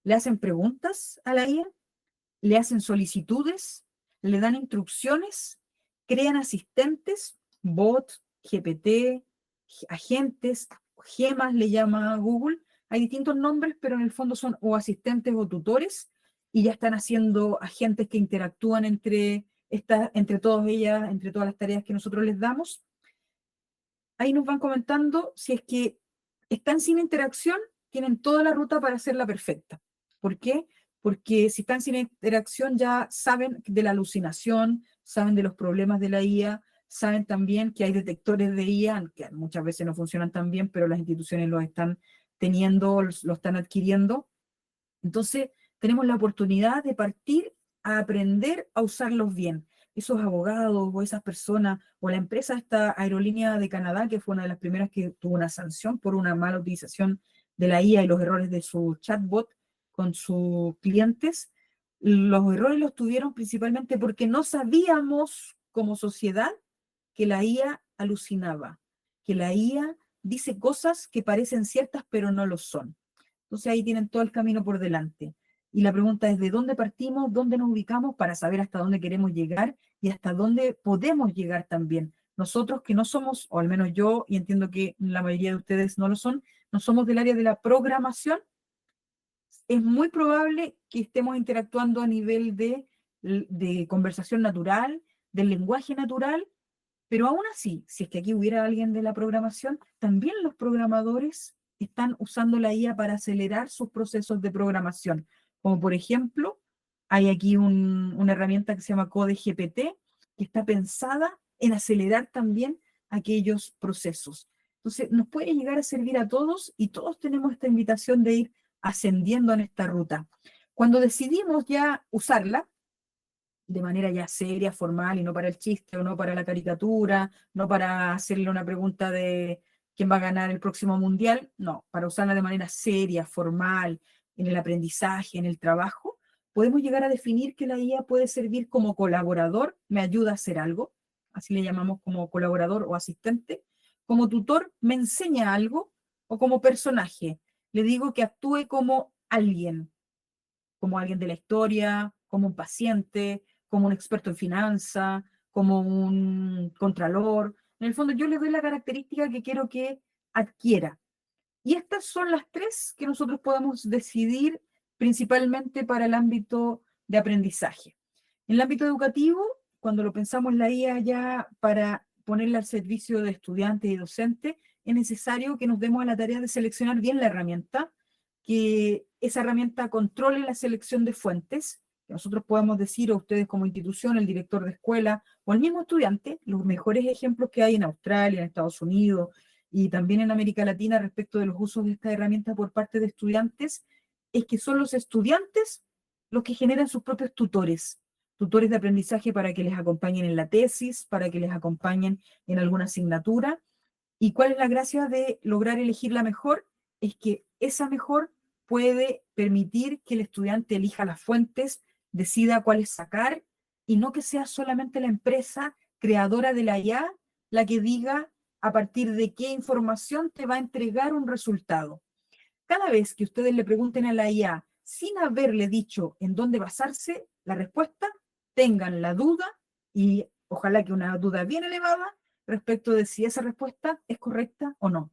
S3: ¿Le hacen preguntas a la IA? ¿Le hacen solicitudes? ¿Le dan instrucciones? ¿Crean asistentes? ¿Bot, GPT, agentes, gemas le llama Google? Hay distintos nombres, pero en el fondo son o asistentes o tutores, y ya están haciendo agentes que interactúan entre todas ellas, entre todas las tareas que nosotros les damos. Ahí nos van comentando si es que están sin interacción, tienen toda la ruta para hacerla perfecta. ¿Por qué? Porque si están sin interacción ya saben de la alucinación, saben de los problemas de la IA, saben también que hay detectores de IA, que muchas veces no funcionan tan bien, pero las instituciones los están teniendo, lo están adquiriendo. Entonces, tenemos la oportunidad de partir a aprender a usarlos bien. Esos abogados o esas personas, o la empresa, esta aerolínea de Canadá, que fue una de las primeras que tuvo una sanción por una mala utilización de la IA y los errores de su chatbot con sus clientes, los errores los tuvieron principalmente porque no sabíamos como sociedad que la IA alucinaba, que la IA dice cosas que parecen ciertas pero no lo son. Entonces ahí tienen todo el camino por delante. Y la pregunta es de dónde partimos, dónde nos ubicamos para saber hasta dónde queremos llegar y hasta dónde podemos llegar también. Nosotros que no somos, o al menos yo, y entiendo que la mayoría de ustedes no lo son, no somos del área de la programación, es muy probable que estemos interactuando a nivel de conversación natural, del lenguaje natural, pero aún así, si es que aquí hubiera alguien de la programación, también los programadores están usando la IA para acelerar sus procesos de programación. Como por ejemplo, hay aquí una herramienta que se llama CodeGPT, que está pensada en acelerar también aquellos procesos. Entonces, nos puede llegar a servir a todos y todos tenemos esta invitación de ir ascendiendo en esta ruta. Cuando decidimos ya usarla, de manera ya seria, formal, y no para el chiste, o no para la caricatura, no para hacerle una pregunta de quién va a ganar el próximo mundial, no, para usarla de manera seria, formal, en el aprendizaje, en el trabajo, podemos llegar a definir que la IA puede servir como colaborador, me ayuda a hacer algo, así le llamamos como colaborador o asistente, como tutor me enseña algo, o como personaje, le digo que actúe como alguien de la historia, como un paciente, como un experto en finanzas, como un contralor. En el fondo, yo le doy la característica que quiero que adquiera. Y estas son las tres que nosotros podemos decidir principalmente para el ámbito de aprendizaje. En el ámbito educativo, cuando lo pensamos la IA ya para ponerla al servicio de estudiantes y docentes, es necesario que nos demos a la tarea de seleccionar bien la herramienta, que esa herramienta controle la selección de fuentes, que nosotros podamos decir, o ustedes como institución, el director de escuela, o el mismo estudiante, los mejores ejemplos que hay en Australia, en Estados Unidos, y también en América Latina respecto de los usos de esta herramienta por parte de estudiantes, es que son los estudiantes los que generan sus propios tutores de aprendizaje para que les acompañen en la tesis, para que les acompañen en alguna asignatura. ¿Y cuál es la gracia de lograr elegir la mejor? Es que esa mejor puede permitir que el estudiante elija las fuentes, decida cuáles sacar, y no que sea solamente la empresa creadora de la IA la que diga a partir de qué información te va a entregar un resultado. Cada vez que ustedes le pregunten a la IA, sin haberle dicho en dónde basarse la respuesta, tengan la duda, y ojalá que una duda bien elevada, respecto de si esa respuesta es correcta o no.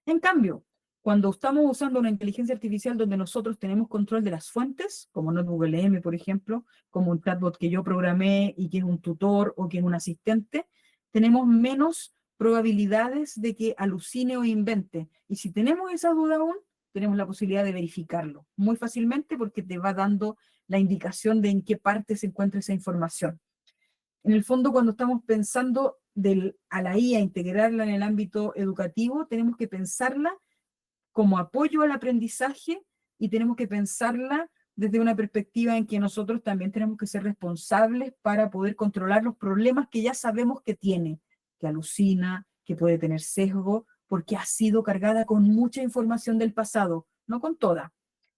S3: En cambio, cuando estamos usando una inteligencia artificial donde nosotros tenemos control de las fuentes, como NotebookLM, por ejemplo, como un chatbot que yo programé y que es un tutor o que es un asistente, tenemos menos probabilidades de que alucine o invente. Y si tenemos esa duda aún, tenemos la posibilidad de verificarlo muy fácilmente porque te va dando la indicación de en qué parte se encuentra esa información. En el fondo, cuando estamos pensando a la IA, integrarla en el ámbito educativo, tenemos que pensarla como apoyo al aprendizaje y tenemos que pensarla desde una perspectiva en que nosotros también tenemos que ser responsables para poder controlar los problemas que ya sabemos que tiene, que alucina, que puede tener sesgo, porque ha sido cargada con mucha información del pasado, no con toda.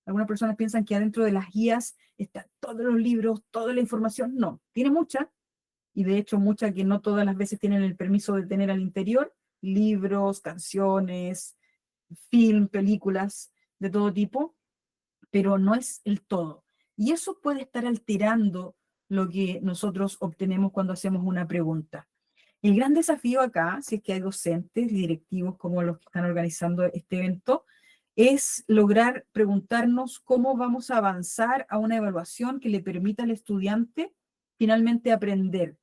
S3: Algunas personas piensan que adentro de las guías están todos los libros, toda la información. No, tiene mucha, y de hecho mucha que no todas las veces tienen el permiso de tener al interior, libros, canciones, film, películas de todo tipo, pero no es el todo. Y eso puede estar alterando lo que nosotros obtenemos cuando hacemos una pregunta. El gran desafío acá, si es que hay docentes y directivos como los que están organizando este evento, es lograr preguntarnos cómo vamos a avanzar a una evaluación que le permita al estudiante finalmente aprender.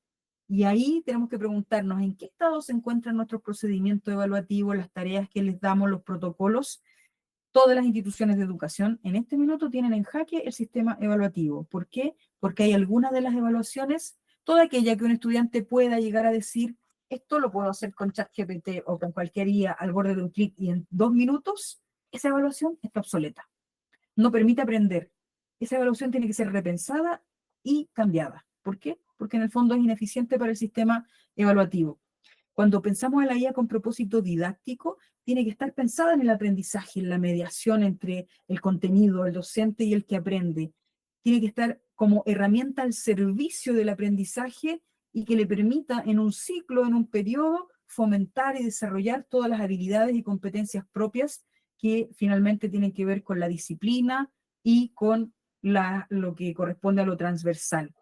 S3: Y ahí tenemos que preguntarnos en qué estado se encuentran nuestros procedimientos evaluativos, las tareas que les damos, los protocolos. Todas las instituciones de educación en este minuto tienen en jaque el sistema evaluativo. ¿Por qué? Porque hay algunas de las evaluaciones, toda aquella que un estudiante pueda llegar a decir, esto lo puedo hacer con ChatGPT o con cualquier IA al borde de un clic y en 2 minutos, esa evaluación está obsoleta. No permite aprender. Esa evaluación tiene que ser repensada y cambiada. ¿Por qué? Porque en el fondo es ineficiente para el sistema evaluativo. Cuando pensamos en la IA con propósito didáctico, tiene que estar pensada en el aprendizaje, en la mediación entre el contenido, el docente y el que aprende. Tiene que estar como herramienta al servicio del aprendizaje y que le permita en un ciclo, en un periodo, fomentar y desarrollar todas las habilidades y competencias propias que finalmente tienen que ver con la disciplina y con lo que corresponde a lo transversal.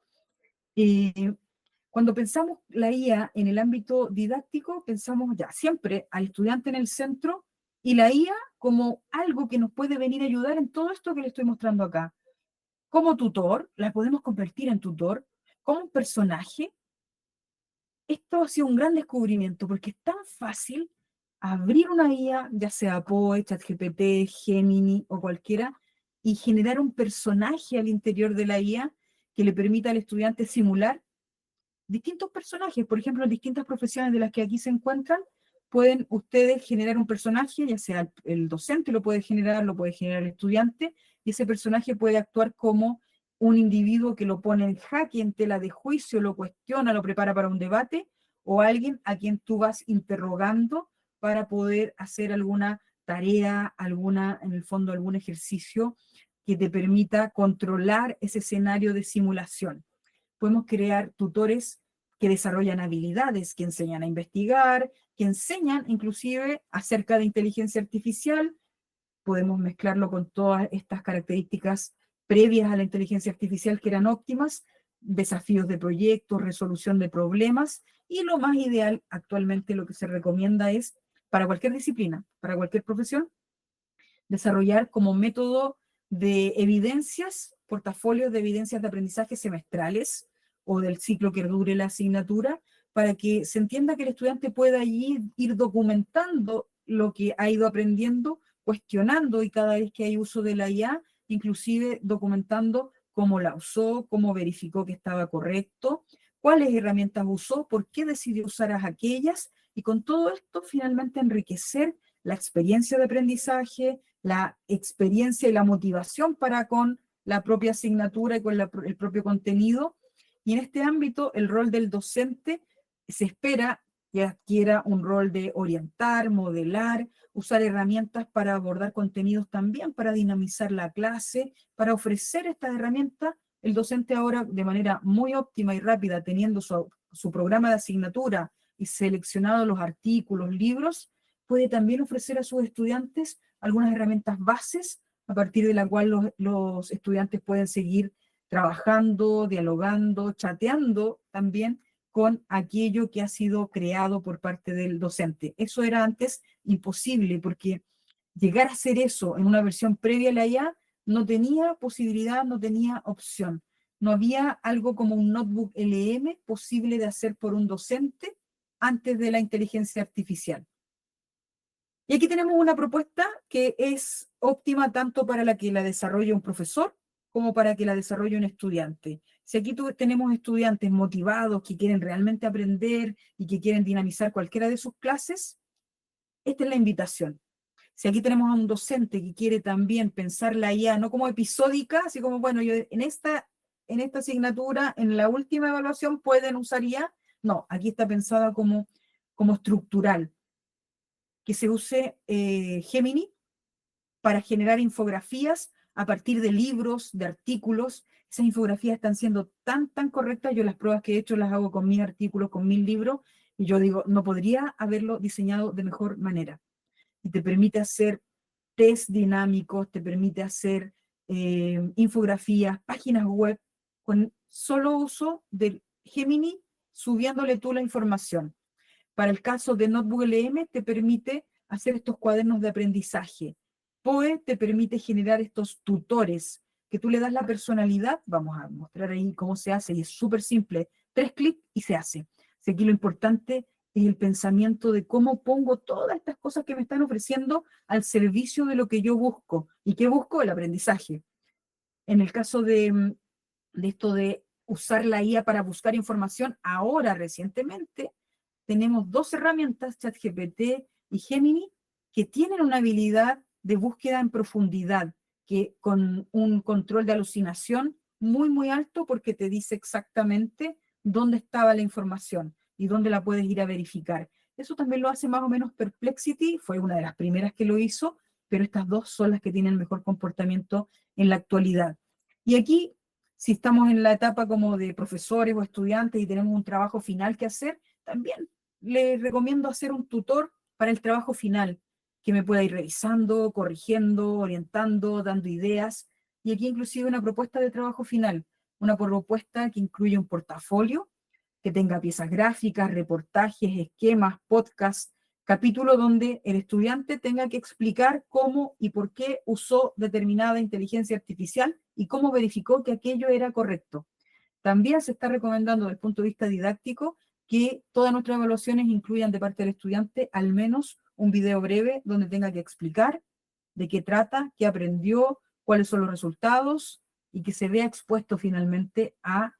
S3: Cuando pensamos la IA en el ámbito didáctico, pensamos ya siempre al estudiante en el centro y la IA como algo que nos puede venir a ayudar en todo esto que le estoy mostrando acá. Como tutor, la podemos convertir en tutor, como un personaje. Esto ha sido un gran descubrimiento porque es tan fácil abrir una IA, ya sea Poe, ChatGPT, Gemini o cualquiera, y generar un personaje al interior de la IA que le permita al estudiante simular distintos personajes. Por ejemplo, en distintas profesiones de las que aquí se encuentran, pueden ustedes generar un personaje, ya sea el docente lo puede generar el estudiante, y ese personaje puede actuar como un individuo que lo pone en jaque, en tela de juicio, lo cuestiona, lo prepara para un debate, o alguien a quien tú vas interrogando para poder hacer alguna tarea, en el fondo, algún ejercicio que te permita controlar ese escenario de simulación. Podemos crear tutores que desarrollan habilidades, que enseñan a investigar, que enseñan inclusive acerca de inteligencia artificial. Podemos mezclarlo con todas estas características previas a la inteligencia artificial que eran óptimas, desafíos de proyectos, resolución de problemas, y lo más ideal actualmente lo que se recomienda es, para cualquier disciplina, para cualquier profesión, desarrollar como método de evidencias, portafolios de evidencias de aprendizaje semestrales o del ciclo que dure la asignatura, para que se entienda que el estudiante pueda allí ir documentando lo que ha ido aprendiendo, cuestionando y cada vez que hay uso de la IA, inclusive documentando cómo la usó, cómo verificó que estaba correcto, cuáles herramientas usó, por qué decidió usar aquellas, y con todo esto finalmente enriquecer la experiencia de aprendizaje, la experiencia y la motivación para con la propia asignatura y con el propio contenido. Y en este ámbito, el rol del docente se espera que adquiera un rol de orientar, modelar, usar herramientas para abordar contenidos también, para dinamizar la clase, para ofrecer estas herramientas. El docente ahora, de manera muy óptima y rápida, teniendo su programa de asignatura y seleccionado los artículos, libros, puede también ofrecer a sus estudiantes algunas herramientas bases a partir de la cual los estudiantes pueden seguir trabajando, dialogando, chateando también con aquello que ha sido creado por parte del docente. Eso era antes imposible porque llegar a hacer eso en una versión previa a la IA no tenía posibilidad, no tenía opción. No había algo como un notebook LM posible de hacer por un docente antes de la inteligencia artificial. Y aquí tenemos una propuesta que es óptima tanto para la que la desarrolle un profesor como para que la desarrolle un estudiante. Si aquí tenemos estudiantes motivados que quieren realmente aprender y que quieren dinamizar cualquiera de sus clases, esta es la invitación. Si aquí tenemos a un docente que quiere también pensar la IA no como episódica, así como, bueno, yo en esta asignatura, en la última evaluación pueden usar IA, no, aquí está pensada como estructural, que se use Gemini para generar infografías a partir de libros, de artículos. Esas infografías están siendo tan correctas. Yo las pruebas que he hecho las hago con mis artículos, con mis libros, y yo digo, no podría haberlo diseñado de mejor manera. Y te permite hacer test dinámicos, te permite hacer infografías, páginas web, con solo uso del Gemini, subiéndole tú la información. Para el caso de Notebook LM, te permite hacer estos cuadernos de aprendizaje. POE te permite generar estos tutores, que tú le das la personalidad. Vamos a mostrar ahí cómo se hace, y es súper simple. 3 clics y se hace. Así que aquí lo importante es el pensamiento de cómo pongo todas estas cosas que me están ofreciendo al servicio de lo que yo busco. ¿Y qué busco? El aprendizaje. En el caso de esto de usar la IA para buscar información, ahora recientemente tenemos 2 herramientas, ChatGPT y Gemini, que tienen una habilidad de búsqueda en profundidad, que con un control de alucinación muy alto, porque te dice exactamente dónde estaba la información y dónde la puedes ir a verificar. Eso también lo hace más o menos Perplexity, fue una de las primeras que lo hizo, pero estas 2 son las que tienen mejor comportamiento en la actualidad. Y aquí, si estamos en la etapa como de profesores o estudiantes y tenemos un trabajo final que hacer, también les recomiendo hacer un tutor para el trabajo final, que me pueda ir revisando, corrigiendo, orientando, dando ideas. Y aquí inclusive una propuesta de trabajo final, una propuesta que incluye un portafolio, que tenga piezas gráficas, reportajes, esquemas, podcasts, capítulo donde el estudiante tenga que explicar cómo y por qué usó determinada inteligencia artificial y cómo verificó que aquello era correcto. También se está recomendando desde el punto de vista didáctico que todas nuestras evaluaciones incluyan de parte del estudiante al menos un video breve donde tenga que explicar de qué trata, qué aprendió, cuáles son los resultados, y que se vea expuesto finalmente a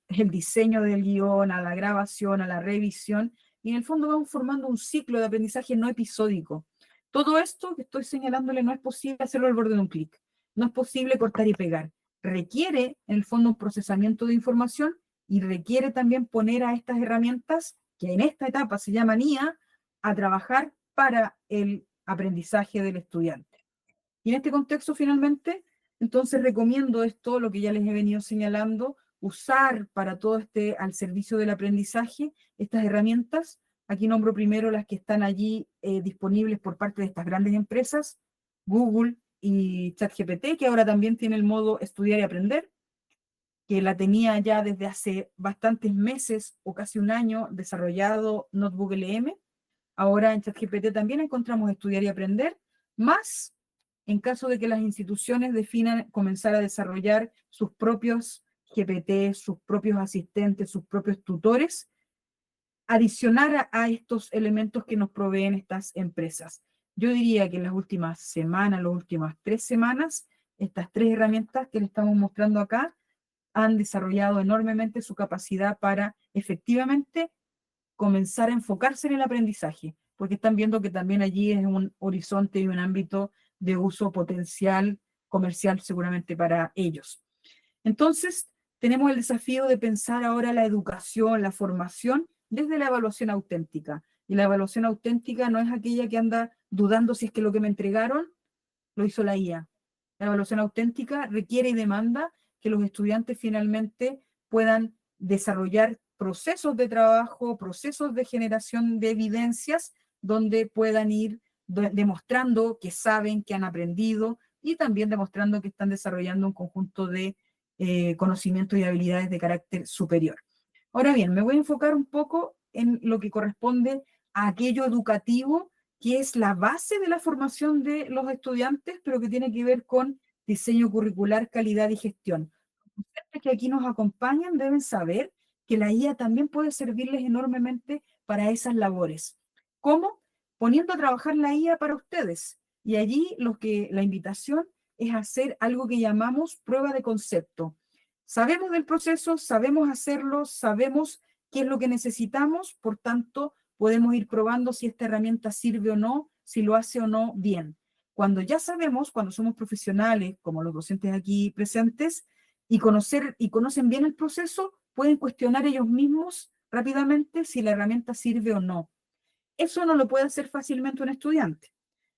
S3: el diseño del guión, a la grabación, a la revisión, y en el fondo vamos formando un ciclo de aprendizaje no episódico. Todo esto que estoy señalándole no es posible hacerlo al borde de un clic, no es posible cortar y pegar. Requiere, en el fondo, un procesamiento de información y requiere también poner a estas herramientas, que en esta etapa se llaman IA, a trabajar para el aprendizaje del estudiante. Y en este contexto, finalmente, entonces recomiendo esto, lo que ya les he venido señalando, usar para todo al servicio del aprendizaje estas herramientas. Aquí nombro primero las que están allí disponibles por parte de estas grandes empresas, Google y ChatGPT, que ahora también tiene el modo estudiar y aprender, que la tenía ya desde hace bastantes meses o casi un año desarrollado Notebook LM. Ahora en ChatGPT también encontramos estudiar y aprender, más en caso de que las instituciones definan comenzar a desarrollar sus propios GPT, sus propios asistentes, sus propios tutores, adicionar a estos elementos que nos proveen estas empresas. Yo diría que en las últimas semanas, las últimas 3 semanas, estas 3 herramientas que les estamos mostrando acá han desarrollado enormemente su capacidad para efectivamente comenzar a enfocarse en el aprendizaje, porque están viendo que también allí es un horizonte y un ámbito de uso potencial comercial seguramente para ellos. Entonces, tenemos el desafío de pensar ahora la educación, la formación, desde la evaluación auténtica. Y la evaluación auténtica no es aquella que anda dudando si es que lo que me entregaron lo hizo la IA. La evaluación auténtica requiere y demanda que los estudiantes finalmente puedan desarrollar procesos de trabajo, procesos de generación de evidencias, donde puedan ir demostrando que saben, que han aprendido, y también demostrando que están desarrollando un conjunto de conocimientos y habilidades de carácter superior. Ahora bien, me voy a enfocar un poco en lo que corresponde a aquello educativo, que es la base de la formación de los estudiantes, pero que tiene que ver con diseño curricular, calidad y gestión. Los docentes que aquí nos acompañan deben saber que la IA también puede servirles enormemente para esas labores. ¿Cómo? poniendo a trabajar la IA para ustedes. Y allí la invitación es hacer algo que llamamos prueba de concepto. Sabemos del proceso, sabemos hacerlo, sabemos qué es lo que necesitamos, por tanto, podemos ir probando si esta herramienta sirve o no, si lo hace o no bien. Cuando ya sabemos, cuando somos profesionales, como los docentes aquí presentes, y conocen bien el proceso, pueden cuestionar ellos mismos rápidamente si la herramienta sirve o no. Eso no lo puede hacer fácilmente un estudiante.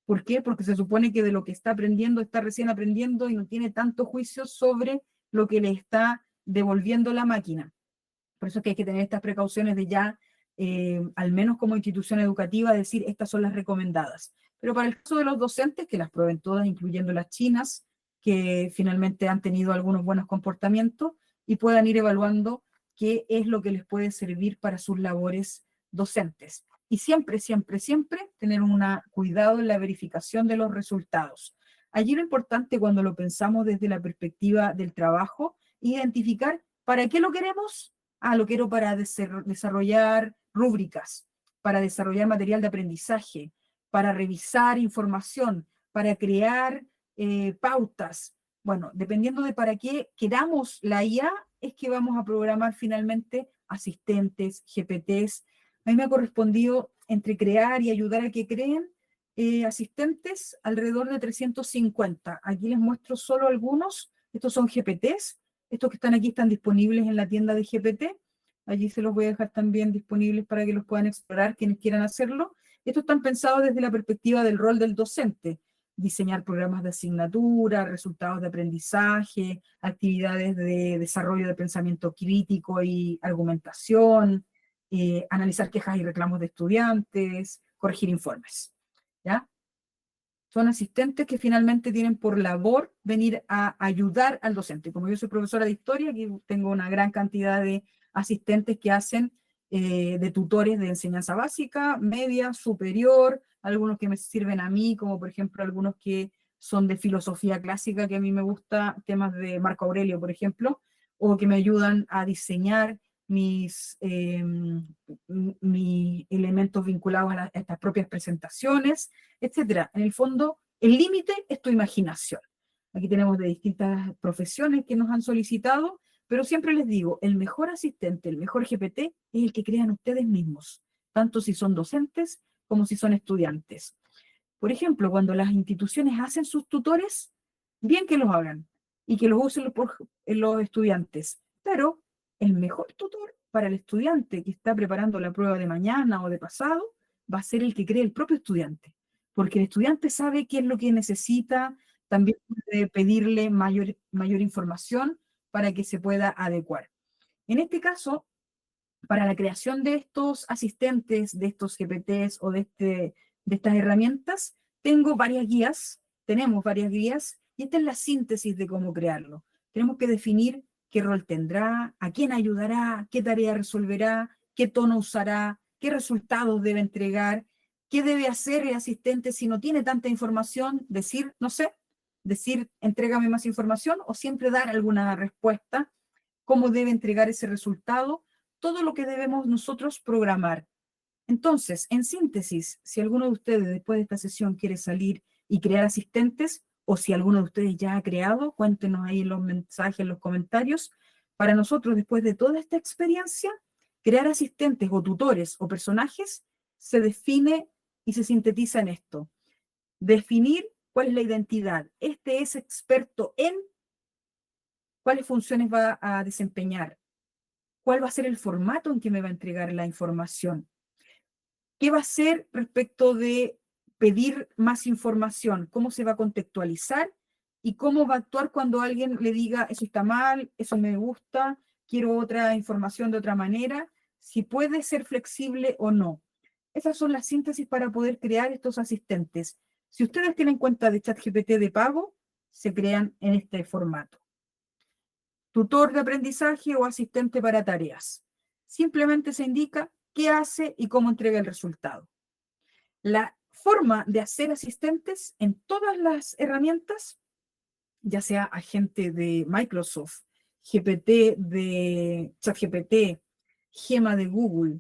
S3: ¿Por qué? Porque se supone que de lo que está aprendiendo, está recién aprendiendo y no tiene tanto juicio sobre lo que le está devolviendo la máquina. Por eso es que hay que tener estas precauciones de ya, al menos como institución educativa, decir estas son las recomendadas. Pero para el caso de los docentes, que las prueben todas, incluyendo las chinas, que finalmente han tenido algunos buenos comportamientos y puedan ir evaluando qué es lo que les puede servir para sus labores docentes. Y siempre, siempre, siempre tener un cuidado en la verificación de los resultados. Allí lo importante cuando lo pensamos desde la perspectiva del trabajo, identificar para qué lo queremos. Lo quiero para desarrollar rúbricas, para desarrollar material de aprendizaje, para revisar información, para crear pautas. Bueno, dependiendo de para qué queramos la IA, es que vamos a programar finalmente asistentes, GPTs. A mí me ha correspondido entre crear y ayudar a que creen asistentes alrededor de 350. Aquí les muestro solo algunos. Estos son GPTs. Estos que están aquí están disponibles en la tienda de GPT. Allí se los voy a dejar también disponibles para que los puedan explorar quienes quieran hacerlo. Estos están pensados desde la perspectiva del rol del docente. Diseñar programas de asignatura, resultados de aprendizaje, actividades de desarrollo de pensamiento crítico y argumentación, analizar quejas y reclamos de estudiantes, corregir informes. ¿Ya? Son asistentes que finalmente tienen por labor venir a ayudar al docente. Como yo soy profesora de historia, aquí tengo una gran cantidad de asistentes que hacen de tutores de enseñanza básica, media, superior, algunos que me sirven a mí, como por ejemplo algunos que son de filosofía clásica, que a mí me gusta, temas de Marco Aurelio, por ejemplo, o que me ayudan a diseñar mis elementos vinculados a estas propias presentaciones, etcétera. En el fondo, el límite es tu imaginación. Aquí tenemos de distintas profesiones que nos han solicitado, pero siempre les digo, el mejor asistente, el mejor GPT es el que crean ustedes mismos, tanto si son docentes como si son estudiantes. Por ejemplo, cuando las instituciones hacen sus tutores, bien que los hagan y que los usen los estudiantes, pero el mejor tutor para el estudiante que está preparando la prueba de mañana o de pasado va a ser el que cree el propio estudiante, porque el estudiante sabe qué es lo que necesita, también puede pedirle mayor información para que se pueda adecuar. En este caso, para la creación de estos asistentes, de estos GPTs o de estas herramientas, tenemos varias guías, y esta es la síntesis de cómo crearlo. Tenemos que definir qué rol tendrá, a quién ayudará, qué tarea resolverá, qué tono usará, qué resultados debe entregar, qué debe hacer el asistente si no tiene tanta información, decir, no sé, decir, entrégame más información o siempre dar alguna respuesta, cómo debe entregar ese resultado, todo lo que debemos nosotros programar. Entonces, en síntesis, si alguno de ustedes después de esta sesión quiere salir y crear asistentes, o si alguno de ustedes ya ha creado, cuéntenos ahí en los mensajes, en los comentarios. Para nosotros, después de toda esta experiencia, crear asistentes o tutores o personajes se define y se sintetiza en esto. Definir cuál es la identidad. Este es experto en cuáles funciones va a desempeñar, cuál va a ser el formato en que me va a entregar la información, qué va a hacer respecto de pedir más información, cómo se va a contextualizar y cómo va a actuar cuando alguien le diga eso está mal, eso me gusta, quiero otra información de otra manera, si puede ser flexible o no. Esas son las síntesis para poder crear estos asistentes. Si ustedes tienen cuenta de ChatGPT de pago, se crean en este formato. Tutor de aprendizaje o asistente para tareas. Simplemente se indica qué hace y cómo entrega el resultado. La forma de hacer asistentes en todas las herramientas, ya sea agente de Microsoft, GPT de ChatGPT, Gema de Google,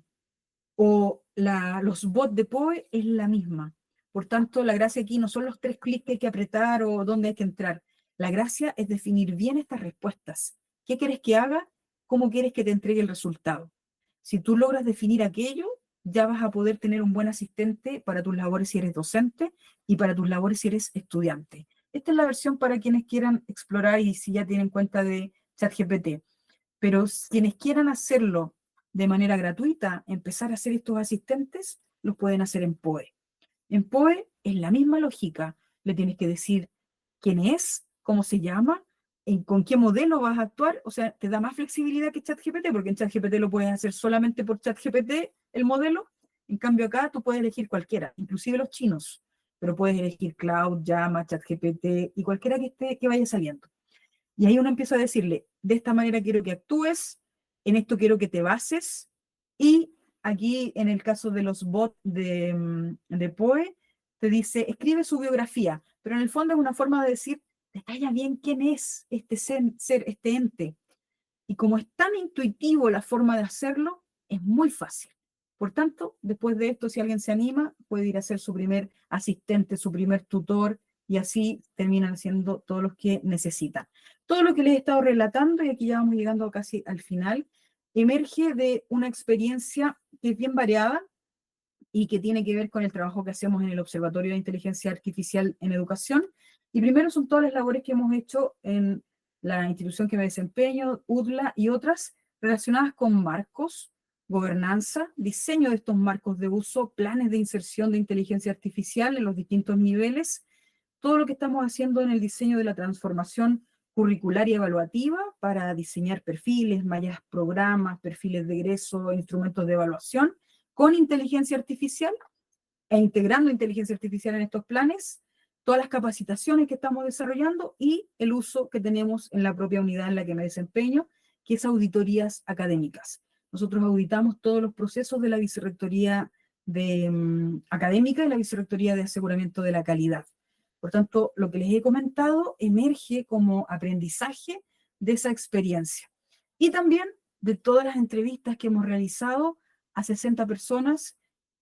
S3: o los bots de POE es la misma. Por tanto, la gracia aquí no son los 3 clics que hay que apretar o dónde hay que entrar. La gracia es definir bien estas respuestas. ¿Qué quieres que haga? ¿Cómo quieres que te entregue el resultado? Si tú logras definir aquello, ya vas a poder tener un buen asistente para tus labores si eres docente y para tus labores si eres estudiante. Esta es la versión para quienes quieran explorar y si ya tienen cuenta de ChatGPT. Pero quienes quieran hacerlo de manera gratuita, empezar a hacer estos asistentes, los pueden hacer en POE. En POE es la misma lógica. Le tienes que decir quién es, cómo se llama, con qué modelo vas a actuar. O sea, te da más flexibilidad que ChatGPT, porque en ChatGPT lo puedes hacer solamente por ChatGPT, el modelo. En cambio acá tú puedes elegir cualquiera, inclusive los chinos, pero puedes elegir Cloud, Llama, ChatGPT y cualquiera que vaya saliendo. Y ahí uno empieza a decirle, de esta manera quiero que actúes, en esto quiero que te bases, y aquí en el caso de los bots de POE, te dice, escribe su biografía, pero en el fondo es una forma de decir, detalla bien quién es este ser, este ente. Y como es tan intuitivo la forma de hacerlo, es muy fácil. Por tanto, después de esto, si alguien se anima, puede ir a ser su primer asistente, su primer tutor, y así terminan haciendo todos los que necesitan. Todo lo que les he estado relatando, y aquí ya vamos llegando casi al final, emerge de una experiencia que es bien variada y que tiene que ver con el trabajo que hacemos en el Observatorio de Inteligencia Artificial en Educación. Y primero son todas las labores que hemos hecho en la institución que me desempeño, UDLA y otras relacionadas con marcos, gobernanza, diseño de estos marcos de uso, planes de inserción de inteligencia artificial en los distintos niveles, todo lo que estamos haciendo en el diseño de la transformación curricular y evaluativa para diseñar perfiles, mallas, programas, perfiles de egreso, instrumentos de evaluación con inteligencia artificial e integrando inteligencia artificial en estos planes, todas las capacitaciones que estamos desarrollando y el uso que tenemos en la propia unidad en la que me desempeño, que es auditorías académicas. Nosotros auditamos todos los procesos de la vicerrectoría académica y la vicerrectoría de aseguramiento de la calidad. Por tanto, lo que les he comentado emerge como aprendizaje de esa experiencia. Y también de todas las entrevistas que hemos realizado a 60 personas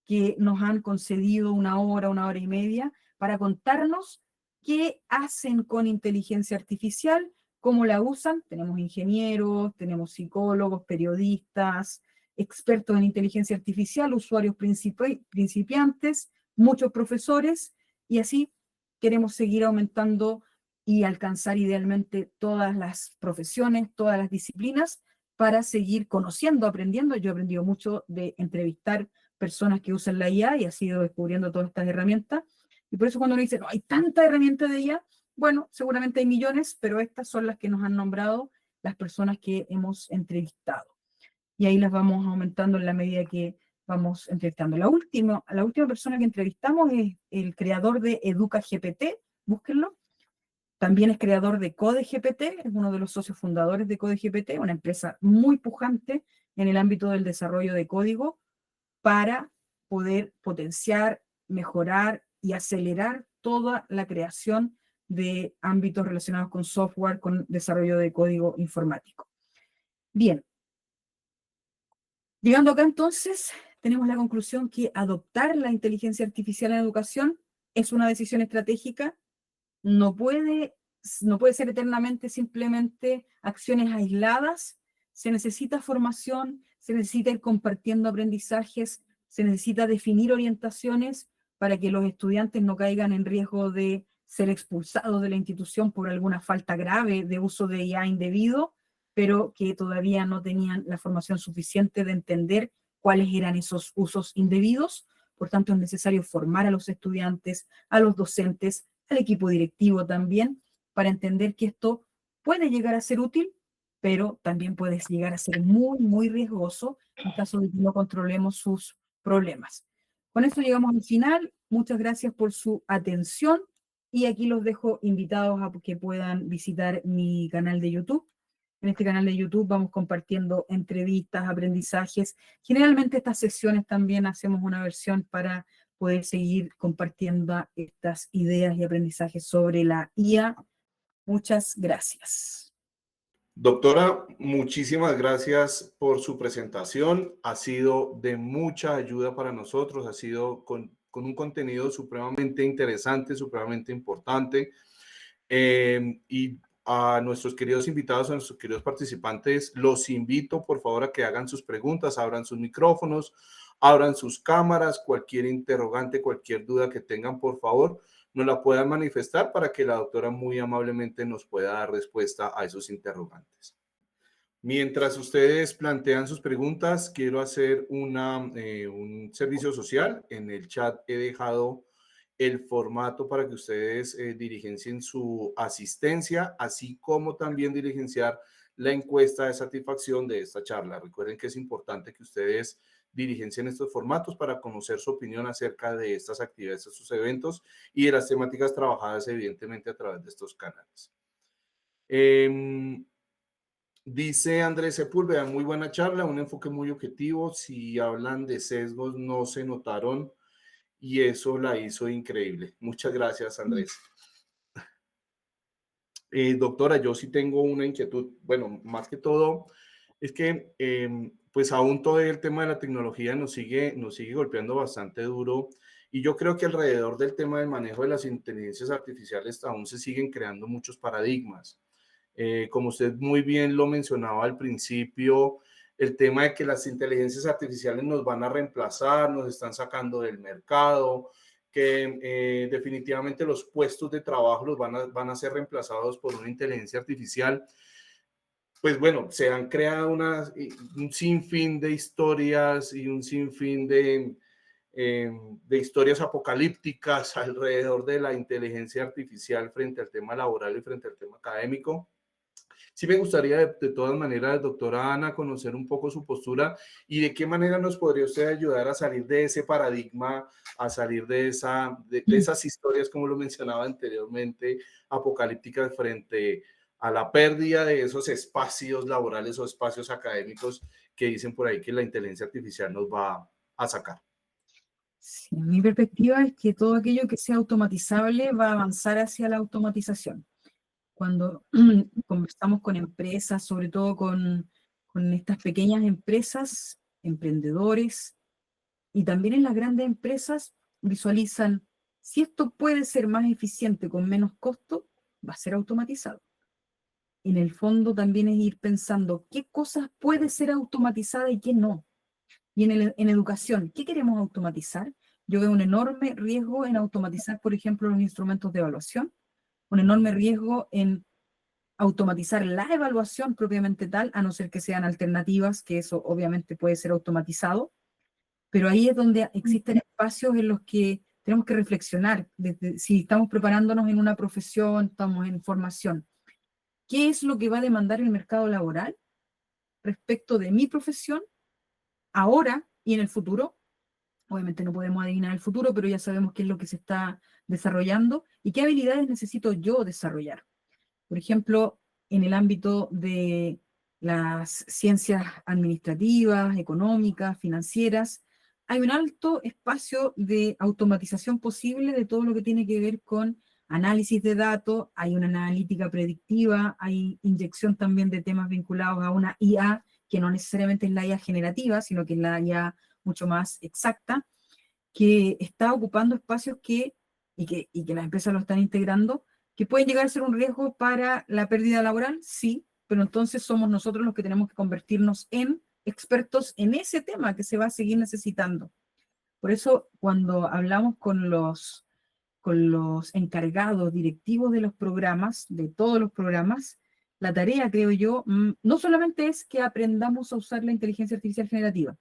S3: que nos han concedido una hora y media, para contarnos qué hacen con inteligencia artificial, cómo la usan. Tenemos ingenieros, tenemos psicólogos, periodistas, expertos en inteligencia artificial, usuarios principiantes, muchos profesores, y así queremos seguir aumentando y alcanzar idealmente todas las profesiones, todas las disciplinas, para seguir conociendo, aprendiendo. Yo he aprendido mucho de entrevistar personas que usan la IA y he ido descubriendo todas estas herramientas. Y por eso cuando uno dice, no, hay tanta herramienta de IA, bueno, seguramente hay millones, pero estas son las que nos han nombrado las personas que hemos entrevistado. Y ahí las vamos aumentando en la medida que vamos entrevistando. La última persona que entrevistamos es el creador de EducaGPT, búsquenlo. También es creador de CodeGPT, es uno de los socios fundadores de CodeGPT, una empresa muy pujante en el ámbito del desarrollo de código para poder potenciar, mejorar y acelerar toda la creación de ámbitos relacionados con software, con desarrollo de código informático. Bien, llegando acá entonces, tenemos la conclusión que adoptar la inteligencia artificial en educación es una decisión estratégica. No puede ser eternamente simplemente acciones aisladas. Se necesita formación, se necesita ir compartiendo aprendizajes, se necesita definir orientaciones para que los estudiantes no caigan en riesgo de ser expulsados de la institución por alguna falta grave de uso de IA indebido, pero que todavía no tenían la formación suficiente de entender cuáles eran esos usos indebidos. Por tanto, es necesario formar a los estudiantes, a los docentes, al equipo directivo también, para entender que esto puede llegar a ser útil, pero también puede llegar a ser muy, muy riesgoso en caso de que no controlemos sus problemas. Con esto llegamos al final. Muchas gracias por su atención y aquí los dejo invitados a que puedan visitar mi canal de YouTube. En este canal de YouTube vamos compartiendo entrevistas, aprendizajes. Generalmente estas sesiones también hacemos una versión para poder seguir compartiendo estas ideas y aprendizajes sobre la IA. Muchas gracias.
S1: Doctora, muchísimas gracias por su presentación. Ha sido de mucha ayuda para nosotros, ha sido con un contenido supremamente interesante, supremamente importante. Y a nuestros queridos invitados, a nuestros queridos participantes, los invito por favor a que hagan sus preguntas, abran sus micrófonos, abran sus cámaras, cualquier interrogante, cualquier duda que tengan, por favor, nos la puedan manifestar para que la doctora muy amablemente nos pueda dar respuesta a esos interrogantes. Mientras ustedes plantean sus preguntas, quiero hacer un servicio social. En el chat he dejado el formato para que ustedes diligencien su asistencia, así como también diligenciar la encuesta de satisfacción de esta charla. Recuerden que es importante que ustedes diligencien estos formatos para conocer su opinión acerca de estas actividades, de estos eventos y de las temáticas trabajadas evidentemente a través de estos canales. Dice Andrés Sepúlveda, muy buena charla, un enfoque muy objetivo. Si hablan de sesgos, no se notaron y eso la hizo increíble. Muchas gracias, Andrés. Doctora, yo sí tengo una inquietud. Bueno, más que todo, es que pues aún todo el tema de la tecnología nos sigue golpeando bastante duro y yo creo que alrededor del tema del manejo de las inteligencias artificiales aún se siguen creando muchos paradigmas. Como usted muy bien lo mencionaba al principio, el tema de que las inteligencias artificiales nos van a reemplazar, nos están sacando del mercado, que definitivamente los puestos de trabajo los van a ser reemplazados por una inteligencia artificial. Pues bueno, se han creado un sinfín de historias y un sinfín de historias apocalípticas alrededor de la inteligencia artificial frente al tema laboral y frente al tema académico. Sí me gustaría de todas maneras, doctora Ana, conocer un poco su postura y de qué manera nos podría usted ayudar a salir de ese paradigma, a salir de esas historias, como lo mencionaba anteriormente, apocalípticas frente a la pérdida de esos espacios laborales o espacios académicos que dicen por ahí que la inteligencia artificial nos va a sacar.
S3: Sí, mi perspectiva es que todo aquello que sea automatizable va a avanzar hacia la automatización. Cuando conversamos con empresas, sobre todo con estas pequeñas empresas, emprendedores, y también en las grandes empresas, visualizan, si esto puede ser más eficiente con menos costo, va a ser automatizado. En el fondo también es ir pensando qué cosas puede ser automatizada y qué no. Y en educación, ¿qué queremos automatizar? Yo veo un enorme riesgo en automatizar, por ejemplo, los instrumentos de evaluación, un enorme riesgo en automatizar la evaluación propiamente tal, a no ser que sean alternativas, que eso obviamente puede ser automatizado, pero ahí es donde existen espacios en los que tenemos que reflexionar, desde, si estamos preparándonos en una profesión, estamos en formación, ¿qué es lo que va a demandar el mercado laboral respecto de mi profesión ahora y en el futuro? Obviamente no podemos adivinar el futuro, pero ya sabemos qué es lo que se está desarrollando y qué habilidades necesito yo desarrollar. Por ejemplo, en el ámbito de las ciencias administrativas, económicas, financieras, hay un alto espacio de automatización posible de todo lo que tiene que ver con análisis de datos, hay una analítica predictiva, hay inyección también de temas vinculados a una IA, que no necesariamente es la IA generativa, sino que es la IA mucho más exacta, que está ocupando espacios y que las empresas lo están integrando, que pueden llegar a ser un riesgo para la pérdida laboral, sí, pero entonces somos nosotros los que tenemos que convertirnos en expertos en ese tema que se va a seguir necesitando. Por eso, cuando hablamos con los encargados directivos de los programas, de todos los programas, la tarea, creo yo, no solamente es que aprendamos a usar la inteligencia artificial generativa,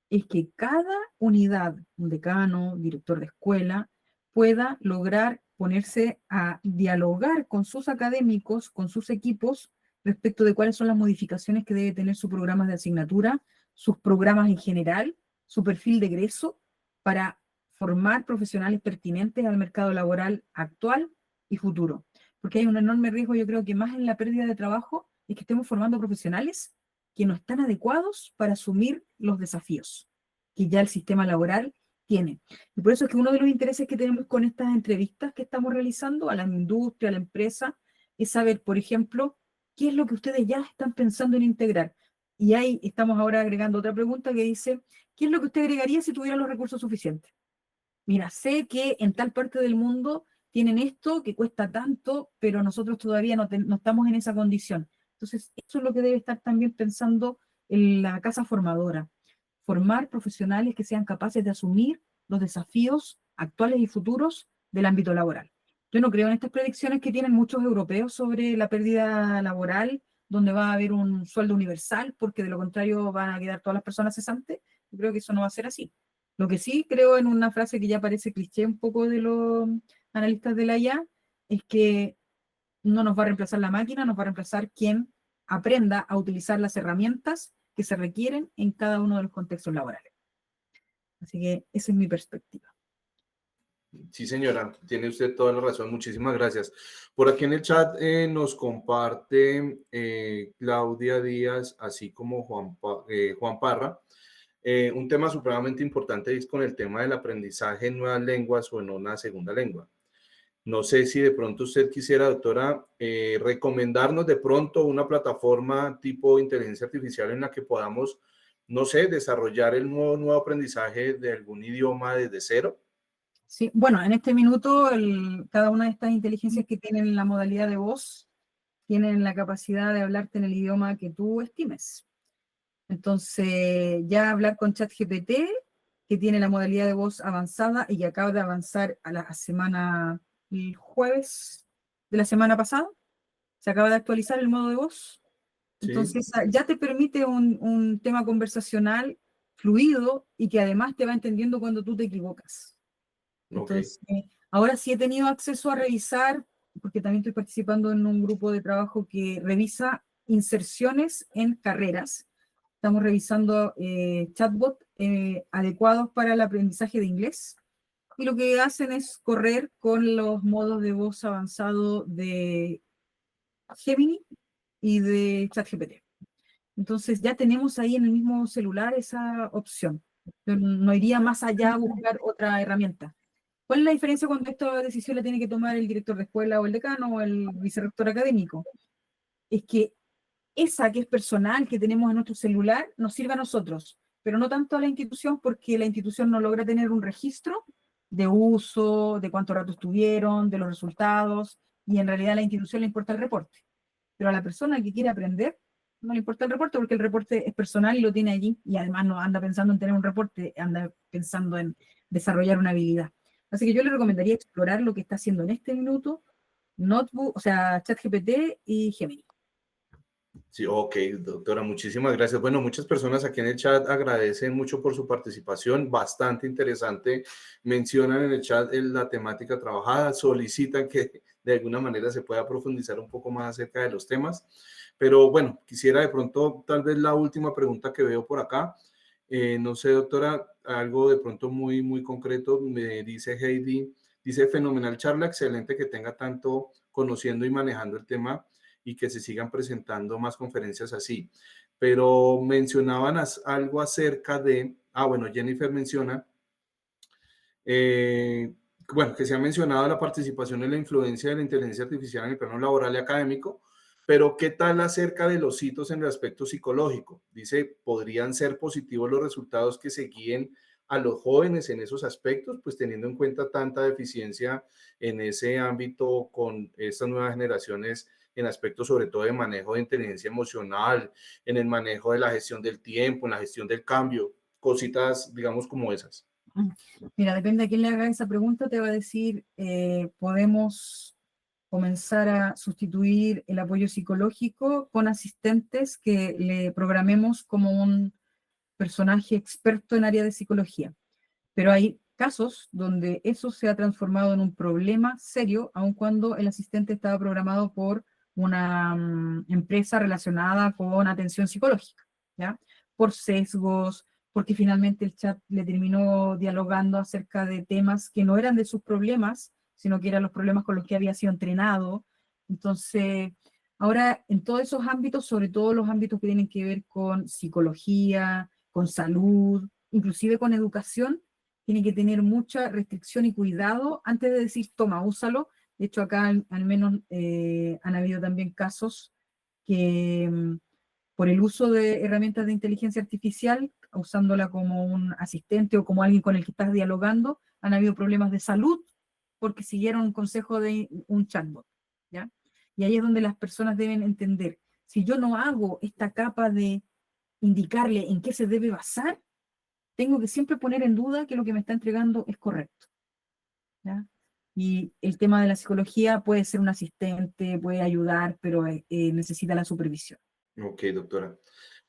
S3: es que cada unidad, un decano, director de escuela, pueda lograr ponerse a dialogar con sus académicos, con sus equipos, respecto de cuáles son las modificaciones que debe tener su programa de asignatura, sus programas en general, su perfil de egreso, para formar profesionales pertinentes al mercado laboral actual y futuro. Porque hay un enorme riesgo, yo creo que más en la pérdida de trabajo, es que estemos formando profesionales que no están adecuados para asumir los desafíos que ya el sistema laboral tiene. Y por eso es que uno de los intereses que tenemos con estas entrevistas que estamos realizando a la industria, a la empresa, es saber, por ejemplo, ¿qué es lo que ustedes ya están pensando en integrar? Y ahí estamos ahora agregando otra pregunta que dice, ¿qué es lo que usted agregaría si tuviera los recursos suficientes? Mira, sé que en tal parte del mundo tienen esto que cuesta tanto, pero nosotros todavía no estamos en esa condición. Entonces, eso es lo que debe estar también pensando en la casa formadora. Formar profesionales que sean capaces de asumir los desafíos actuales y futuros del ámbito laboral. Yo no creo en estas predicciones que tienen muchos europeos sobre la pérdida laboral, donde va a haber un sueldo universal, porque de lo contrario van a quedar todas las personas cesantes. Yo creo que eso no va a ser así. Lo que sí creo en una frase que ya parece cliché un poco de los analistas de la IA, es que no nos va a reemplazar la máquina, nos va a reemplazar quien aprenda a utilizar las herramientas que se requieren en cada uno de los contextos laborales. Así que esa es mi perspectiva.
S1: Sí, señora, tiene usted toda la razón. Muchísimas gracias. Por aquí en el chat nos comparte Claudia Díaz, así como Juan Parra, un tema supremamente importante es con el tema del aprendizaje en nuevas lenguas o en una segunda lengua. No sé si de pronto usted quisiera, doctora, recomendarnos de pronto una plataforma tipo inteligencia artificial en la que podamos, no sé, desarrollar el nuevo aprendizaje de algún idioma desde cero.
S3: Sí, bueno, en este minuto cada una de estas inteligencias que tienen la modalidad de voz tienen la capacidad de hablarte en el idioma que tú estimes. Entonces, ya hablar con ChatGPT, que tiene la modalidad de voz avanzada y que acaba de avanzar a la semana, el jueves de la semana pasada, se acaba de actualizar el modo de voz.
S1: Sí,
S3: Entonces, ya te permite un tema conversacional fluido y que además te va entendiendo cuando tú te equivocas.
S1: ok.
S3: Entonces, ahora sí he tenido acceso a revisar, porque también estoy participando en un grupo de trabajo que revisa inserciones en carreras. Estamos revisando chatbot adecuados para el aprendizaje de inglés. Y lo que hacen es correr con los modos de voz avanzado de Gemini y de ChatGPT. Entonces ya tenemos ahí en el mismo celular esa opción. Yo no iría más allá a buscar otra herramienta. ¿Cuál es la diferencia cuando esta decisión la tiene que tomar el director de escuela o el decano o el vicerrector académico? Es que esa que es personal, que tenemos en nuestro celular, nos sirve a nosotros, pero no tanto a la institución porque la institución no logra tener un registro de uso, de cuánto rato estuvieron, de los resultados, y en realidad a la institución le importa el reporte. Pero a la persona que quiere aprender, no le importa el reporte porque el reporte es personal y lo tiene allí, y además no anda pensando en tener un reporte, anda pensando en desarrollar una habilidad. Así que yo le recomendaría explorar lo que está haciendo en este minuto Notebook, o sea, ChatGPT y Gemini.
S1: Sí, ok, doctora, muchísimas gracias. Bueno, muchas personas aquí en el chat agradecen mucho por su participación, bastante interesante. Mencionan en el chat la temática trabajada, solicitan que de alguna manera se pueda profundizar un poco más acerca de los temas. Pero bueno, quisiera de pronto, tal vez la última pregunta que veo por acá. No sé, doctora, algo de pronto muy concreto. Me dice Heidi, dice fenomenal charla, excelente que tenga tanto conociendo y manejando el tema y que se sigan presentando más conferencias así. Pero mencionaban algo acerca de, bueno, Jennifer menciona, bueno, que se ha mencionado la participación en la influencia de la inteligencia artificial en el plano laboral y académico, pero ¿qué tal acerca de los hitos en el aspecto psicológico? Dice, ¿podrían ser positivos los resultados que se guíen a los jóvenes en esos aspectos? Pues teniendo en cuenta tanta deficiencia en ese ámbito con estas nuevas generaciones en aspectos sobre todo de manejo de inteligencia emocional, en el manejo de la gestión del tiempo, en la gestión del cambio, cositas, digamos, como esas.
S3: Mira, depende de quién le haga esa pregunta, te va a decir, podemos comenzar a sustituir el apoyo psicológico con asistentes que le programemos como un personaje experto en área de psicología. Pero hay casos donde eso se ha transformado en un problema serio, aun cuando el asistente estaba programado por una empresa relacionada con atención psicológica, ¿ya? Por sesgos, porque finalmente el chat le terminó dialogando acerca de temas que no eran de sus problemas, sino que eran los problemas con los que había sido entrenado. Entonces, ahora en todos esos ámbitos, sobre todo los ámbitos que tienen que ver con psicología, con salud, inclusive con educación, tiene que tener mucha restricción y cuidado antes de decir, toma, úsalo. De hecho, acá al menos han habido también casos que por el uso de herramientas de inteligencia artificial, usándola como un asistente o como alguien con el que estás dialogando, han habido problemas de salud porque siguieron un consejo de un chatbot, ¿ya? Y ahí es donde las personas deben entender, si yo no hago esta capa de indicarle en qué se debe basar, tengo que siempre poner en duda que lo que me está entregando es correcto, ¿ya? Y el tema de la psicología puede ser un asistente, puede ayudar, pero necesita la supervisión.
S1: Ok, doctora.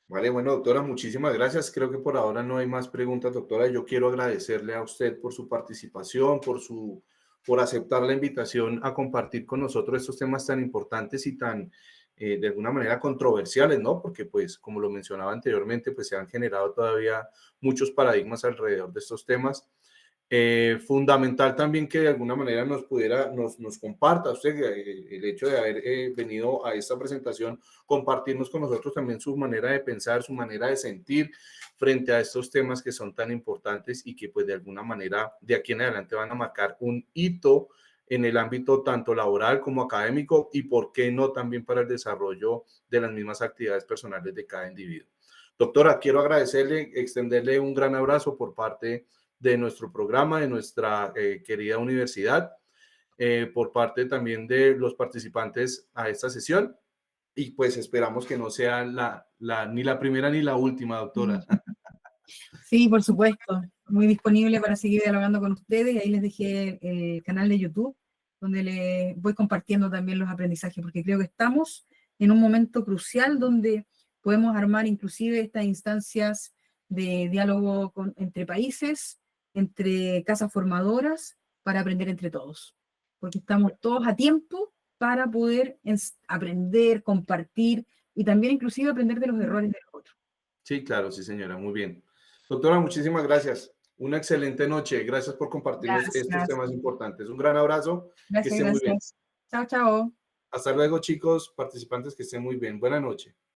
S1: Vale, bueno, doctora, muchísimas gracias. Creo que por ahora no hay más preguntas, doctora. Yo quiero agradecerle a usted por su participación, por aceptar la invitación a compartir con nosotros estos temas tan importantes y tan, de alguna manera, controversiales, ¿no? Porque, pues, como lo mencionaba anteriormente, pues se han generado todavía muchos paradigmas alrededor de estos temas. Fundamental también que de alguna manera nos comparta usted el hecho de haber venido a esta presentación, compartirnos con nosotros también su manera de pensar, su manera de sentir frente a estos temas que son tan importantes y que pues de alguna manera de aquí en adelante van a marcar un hito en el ámbito tanto laboral como académico y por qué no también para el desarrollo de las mismas actividades personales de cada individuo. Doctora, quiero agradecerle, extenderle un gran abrazo por parte de nuestro programa, de nuestra querida universidad, por parte también de los participantes a esta sesión. Y pues esperamos que no sea ni la primera ni la última, doctora.
S3: Sí, por supuesto. Muy disponible para seguir dialogando con ustedes. Y ahí les dejé el canal de YouTube, donde les voy compartiendo también los aprendizajes, porque creo que estamos en un momento crucial donde podemos armar inclusive estas instancias de diálogo entre países, entre casas formadoras, para aprender entre todos. Porque estamos todos a tiempo para poder aprender, compartir y también inclusive aprender de los errores de los otros.
S1: Sí, claro, sí, señora, muy bien. Doctora, muchísimas gracias. Una excelente noche. Gracias por compartirnos estos
S3: Gracias.
S1: temas importantes. Un gran abrazo. Que
S3: Gracias,
S1: estén muy bien.
S3: gracias. Chao, chao.
S1: Hasta luego, chicos, participantes, que estén muy bien. Buenas noches.